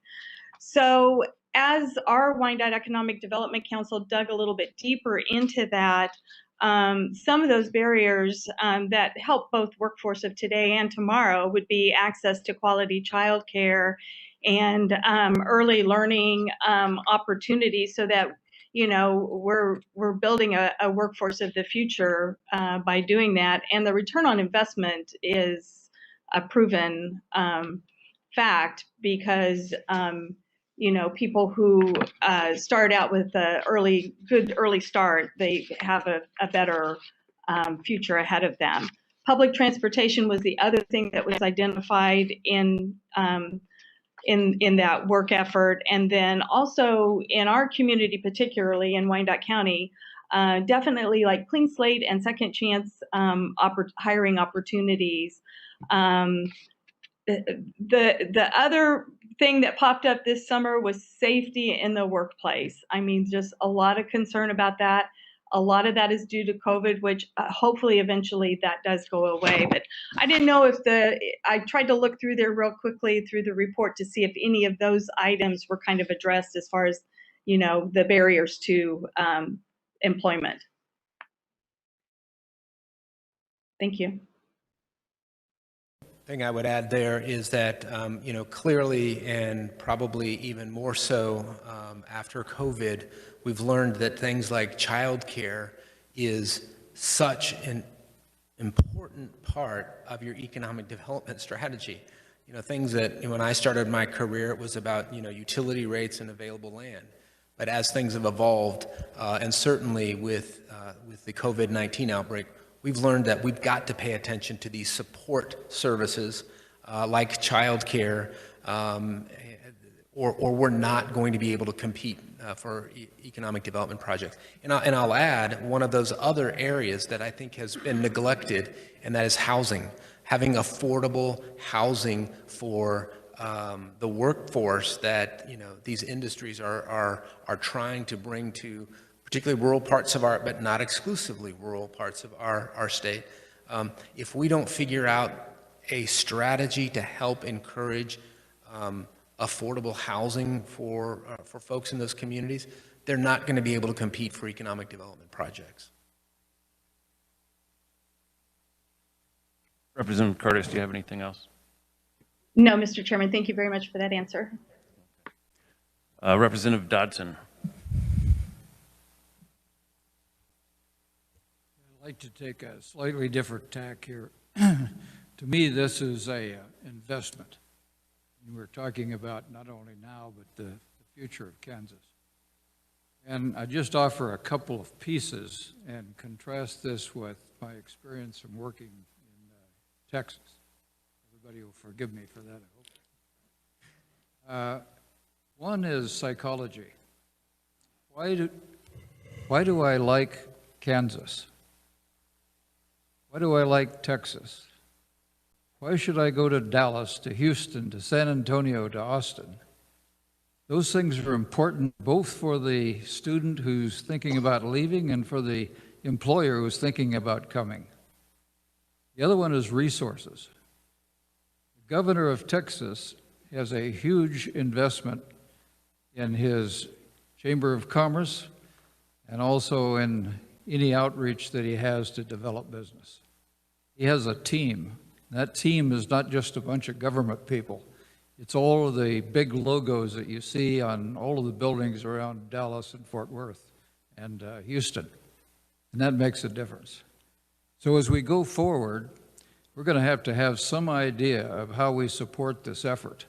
So as our Wyandotte Economic Development Council dug a little bit deeper into that, some of those barriers that help both workforce of today and tomorrow would be access to quality childcare and early learning opportunities, so that, you know, we're building a workforce of the future by doing that. And the return on investment is a proven fact, because you know, people who start out with a good early start, they have a better future ahead of them. Public transportation was the other thing that was identified in that work effort. And then also in our community, particularly in Wyandotte County, definitely like clean slate and second chance hiring opportunities. The other thing that popped up this summer was safety in the workplace. I mean, just a lot of concern about that. A lot of that is due to COVID, which hopefully eventually that does go away. But I didn't know if I tried to look through there real quickly through the report to see if any of those items were kind of addressed as far as, you know, the barriers to employment. Thank you. thing I would add there is that, clearly and probably even more so after COVID, we've learned that things like childcare is such an important part of your economic development strategy. Things that when I started my career, it was about, utility rates and available land. But as things have evolved, and certainly with the COVID-19 outbreak, we've learned that we've got to pay attention to these support services like childcare, or we're not going to be able to compete for economic development projects. And I'll add one of those other areas that I think has been neglected, and that is housing. Having affordable housing for the workforce that these industries are trying to bring to particularly rural parts of our, but not exclusively rural parts of our state. If we don't figure out a strategy to help encourage affordable housing for folks in those communities, they're not going to be able to compete for economic development projects. Representative Curtis, do you have anything else? No, Mr. Chairman, thank you very much for that answer. Representative Dodson. I'd like to take a slightly different tack here. To me, this is a investment. We're talking about not only now, but the future of Kansas. And I just offer a couple of pieces and contrast this with my experience from working in Texas. Everybody will forgive me for that, I hope. One is psychology. Why do I like Kansas? Why do I like Texas? Why should I go to Dallas, to Houston, to San Antonio, to Austin? Those things are important both for the student who's thinking about leaving and for the employer who's thinking about coming. The other one is resources. The governor of Texas has a huge investment in his Chamber of Commerce and also in any outreach that he has to develop business. He has a team. That team is not just a bunch of government people. It's all of the big logos that you see on all of the buildings around Dallas and Fort Worth and Houston. And that makes a difference. So as we go forward, we're going to have some idea of how we support this effort.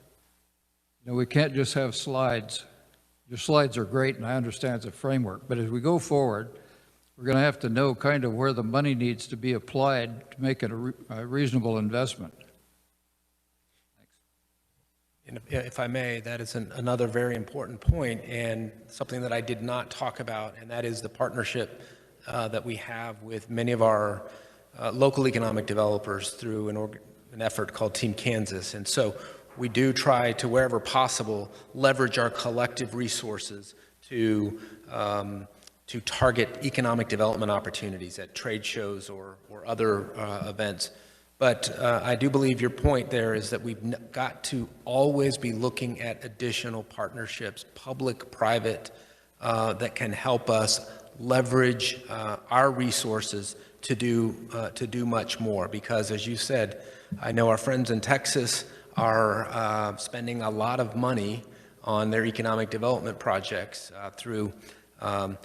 We can't just have slides. Your slides are great, and I understand it's a framework, but as we go forward, we're going to have to know kind of where the money needs to be applied to make it a reasonable investment. And if I may, that is another very important point and something that I did not talk about, and that is the partnership that we have with many of our local economic developers through an effort called Team Kansas. And so we do try to, wherever possible, leverage our collective resources to target economic development opportunities at trade shows or other events. But I do believe your point there is that we've got to always be looking at additional partnerships, public-private, that can help us leverage our resources to do much more. Because as you said, I know our friends in Texas are spending a lot of money on their economic development projects through I'll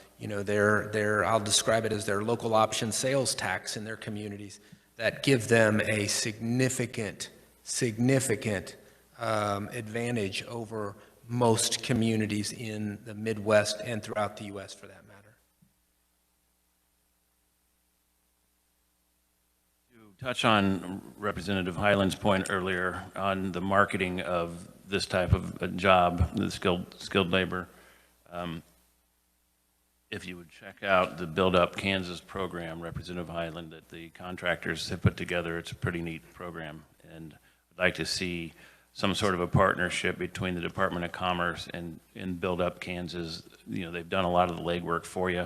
describe it as their local option sales tax in their communities that give them a significant advantage over most communities in the Midwest and throughout the U.S. for that matter. To touch on Representative Highland's point earlier on the marketing of this type of a job, the skilled labor, if you would check out the Build Up Kansas program, Representative Highland, that the contractors have put together, it's a pretty neat program. And I'd like to see some sort of a partnership between the Department of Commerce and Build Up Kansas. They've done a lot of the legwork for you.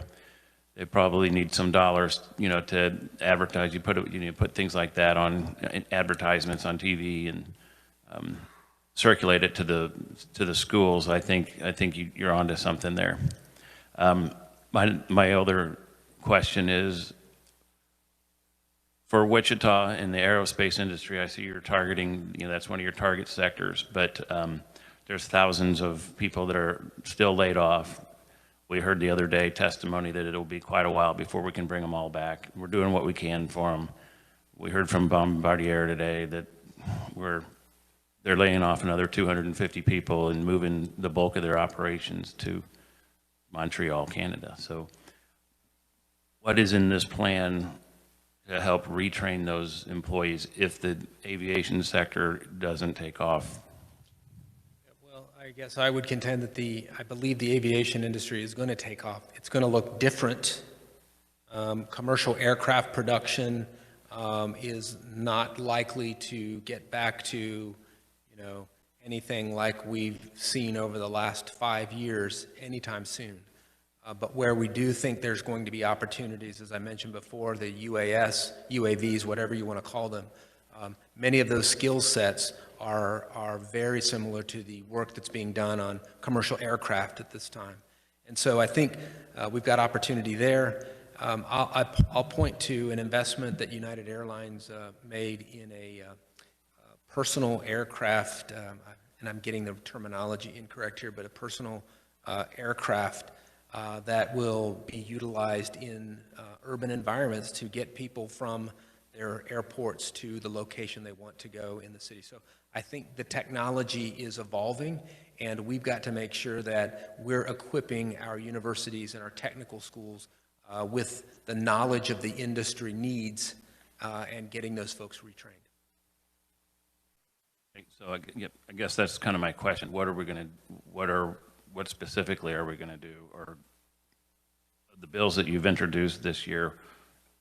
They probably need some dollars, to advertise. You put things like that on advertisements on TV and circulate it to the schools. I think you're onto something there. My other question is, for Wichita in the aerospace industry, I see you're targeting, that's one of your target sectors, but there's thousands of people that are still laid off. We heard the other day testimony that it'll be quite a while before we can bring them all back. We're doing what we can for them. We heard from Bombardier today that they're laying off another 250 people and moving the bulk of their operations to Montreal, Canada. So what is in this plan to help retrain those employees if the aviation sector doesn't take off? Well, I guess I would contend that I believe the aviation industry is going to take off. It's going to look different. Commercial aircraft production is not likely to get back to, anything like we've seen over the last 5 years anytime soon. But where we do think there's going to be opportunities, as I mentioned before, the UAVs, whatever you want to call them, many of those skill sets are very similar to the work that's being done on commercial aircraft at this time. And so I think we've got opportunity there. I'll point to an investment that United Airlines made in a personal aircraft, and I'm getting the terminology incorrect here, but a personal aircraft that will be utilized in urban environments to get people from their airports to the location they want to go in the city. So I think the technology is evolving, and we've got to make sure that we're equipping our universities and our technical schools with the knowledge of the industry needs and getting those folks retrained. So I guess that's kind of my question. What specifically are we going to do? Or the bills that you've introduced this year,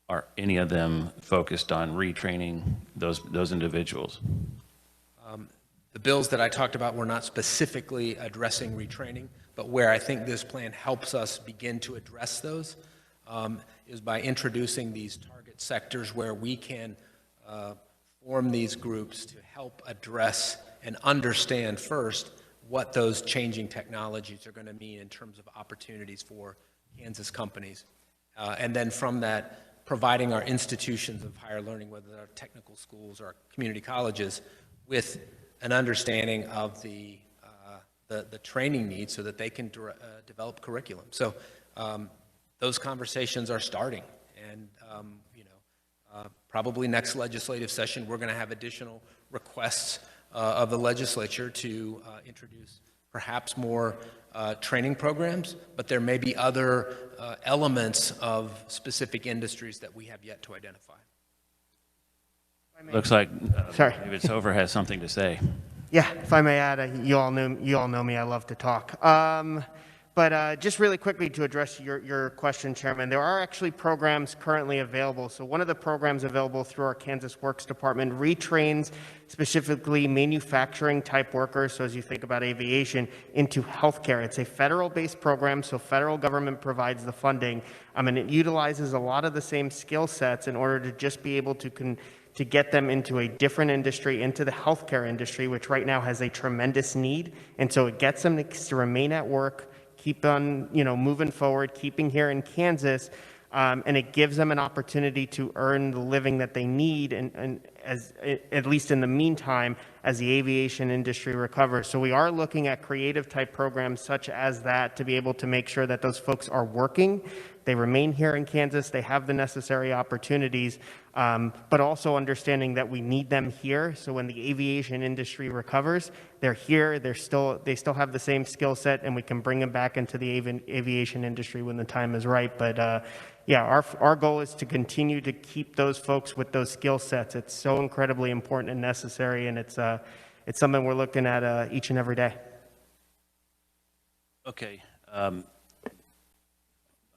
are any of them focused on retraining those individuals? The bills that I talked about were not specifically addressing retraining, but where I think this plan helps us begin to address those is by introducing these target sectors where we can form these groups to help address and understand first what those changing technologies are going to mean in terms of opportunities for Kansas companies. And then from that, providing our institutions of higher learning, whether they're technical schools or community colleges, with an understanding of the training needs so that they can develop curriculum. So those conversations are starting, and probably next legislative session, we're going to have additional requests of the legislature to introduce perhaps more training programs, but there may be other elements of specific industries that we have yet to identify. Looks like Sorry. David Sover has something to say. Yeah, if I may add, you all know me, I love to talk. But just really quickly to address your question, Chairman, there are actually programs currently available. So one of the programs available through our Kansas Works Department retrains specifically manufacturing type workers, so as you think about aviation, into healthcare. It's a federal-based program, so federal government provides the funding, and it utilizes a lot of the same skill sets in order to just be able to get them into a different industry, into the healthcare industry, which right now has a tremendous need. And so it gets them to remain at work, keep on, moving forward, keeping here in Kansas, and it gives them an opportunity to earn the living that they need, and as at least in the meantime, as the aviation industry recovers. So we are looking at creative type programs such as that to be able to make sure that those folks are working, they remain here in Kansas, they have the necessary opportunities, but also understanding that we need them here. So when the aviation industry recovers, they're here, they still have the same skill set, and we can bring them back into the aviation industry when the time is right. But yeah, our goal is to continue to keep those folks with those skill sets. It's so incredibly important and necessary, and it's something we're looking at each and every day. Okay.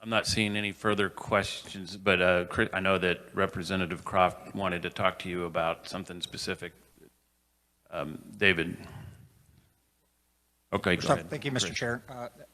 I'm not seeing any further questions, but I know that Representative Croft wanted to talk to you about something specific. David. Okay, go ahead. Thank you, Mr. Chair.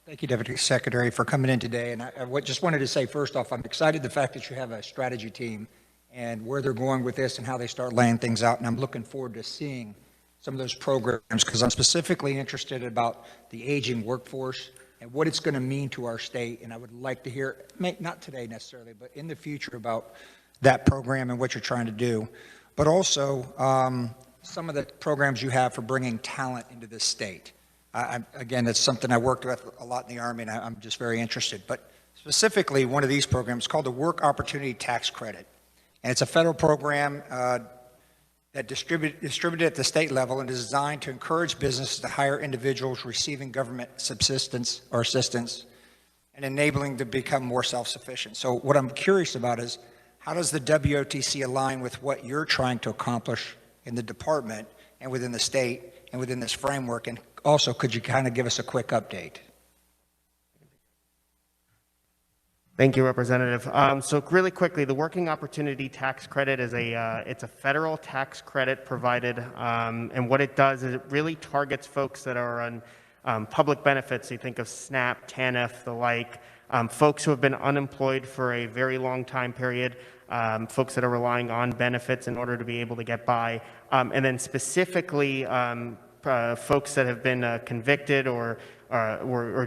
Thank you, Deputy Secretary, for coming in today. And I just wanted to say, first off, I'm excited the fact that you have a strategy team and where they're going with this and how they start laying things out. And I'm looking forward to seeing some of those programs, because I'm specifically interested about the aging workforce and what it's going to mean to our state. And I would like to hear, not today necessarily, but in the future, about that program and what you're trying to do, but also some of the programs you have for bringing talent into this state. Again, it's something I worked with a lot in the Army, and I'm just very interested. But specifically, one of these programs is called the Work Opportunity Tax Credit. And it's a federal program that distributed at the state level and is designed to encourage businesses to hire individuals receiving government subsistence or assistance and enabling to become more self-sufficient. So what I'm curious about is, how does the WOTC align with what you're trying to accomplish in the department and within the state and within this framework? And also, could you kind of give us a quick update? Thank you, Representative. So really quickly, the Working Opportunity Tax Credit is it's a federal tax credit provided, and what it does is it really targets folks that are on public benefits. You think of SNAP, TANF, the like, folks who have been unemployed for a very long time period, folks that are relying on benefits in order to be able to get by, and then specifically folks that have been convicted or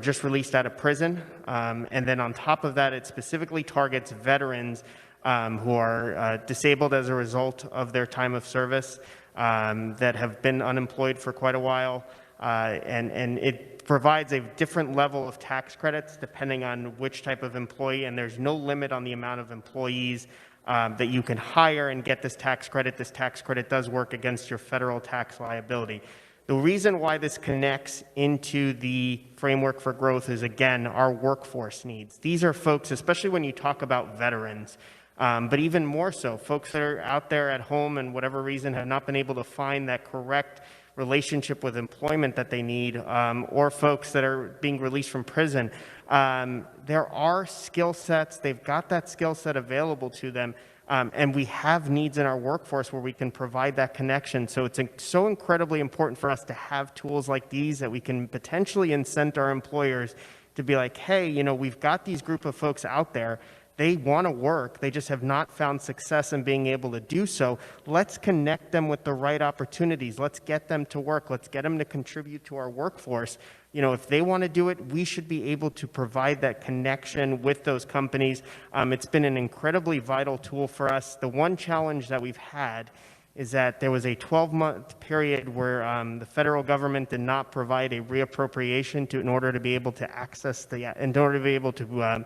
just released out of prison. And then on top of that, it specifically targets veterans who are disabled as a result of their time of service, that have been unemployed for quite a while. And it provides a different level of tax credits depending on which type of employee, and there's no limit on the amount of employees that you can hire and get this tax credit. This tax credit does work against your federal tax liability. The reason why this connects into the framework for growth is, again, our workforce needs. These are folks, especially when you talk about veterans, but even more so, folks that are out there at home and whatever reason have not been able to find that correct relationship with employment that they need, or folks that are being released from prison. There are skill sets, they've got that skill set available to them, and we have needs in our workforce where we can provide that connection. So it's so incredibly important for us to have tools like these that we can potentially incent our employers to be like, hey, you know, we've got these group of folks out there. They want to work. They just have not found success in being able to do so. Let's connect them with the right opportunities. Let's get them to work. Let's get them to contribute to our workforce. You know, if they want to do it, we should be able to provide that connection with those companies. It's been an incredibly vital tool for us. The one challenge that we've had is that there was a 12-month period where the federal government did not provide a reappropriation in order to be able to access in order to be able to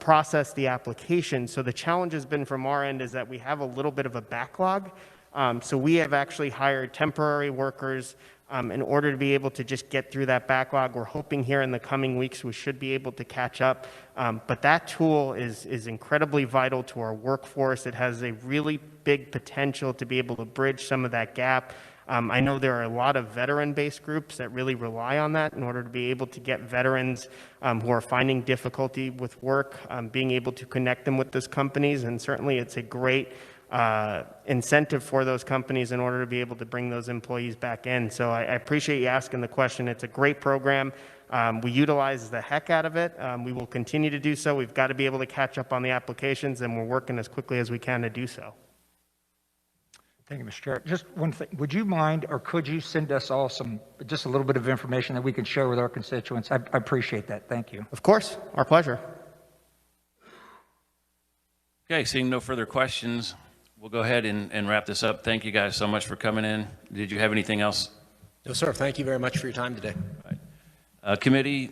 process the application. So the challenge has been from our end is that we have a little bit of a backlog. So we have actually hired temporary workers in order to be able to just get through that backlog. We're hoping here in the coming weeks we should be able to catch up. But that tool is incredibly vital to our workforce. It has a really big potential to be able to bridge some of that gap. I know there are a lot of veteran-based groups that really rely on that in order to be able to get veterans who are finding difficulty with work, being able to connect them with those companies, and certainly it's a great incentive for those companies in order to be able to bring those employees back in. So I appreciate you asking the question. It's a great program. We utilize the heck out of it. We will continue to do so. We've got to be able to catch up on the applications, and we're working as quickly as we can to do so. Thank you, Mr. Chair. Just one thing, would you mind, or could you send us all just a little bit of information that we can share with our constituents? I appreciate that. Thank you. Of course, our pleasure. Okay, seeing no further questions, we'll go ahead and wrap this up. Thank you guys so much for coming in. Did you have anything else? No, sir. Thank you very much for your time today. Committee,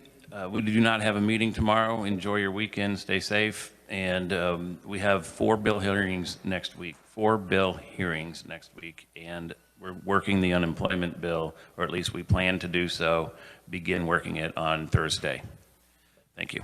we do not have a meeting tomorrow. Enjoy your weekend. Stay safe. And we have 4 bill hearings next week. 4 bill hearings next week. And we're working the unemployment bill, or at least we plan to do so, begin working it on Thursday. Thank you.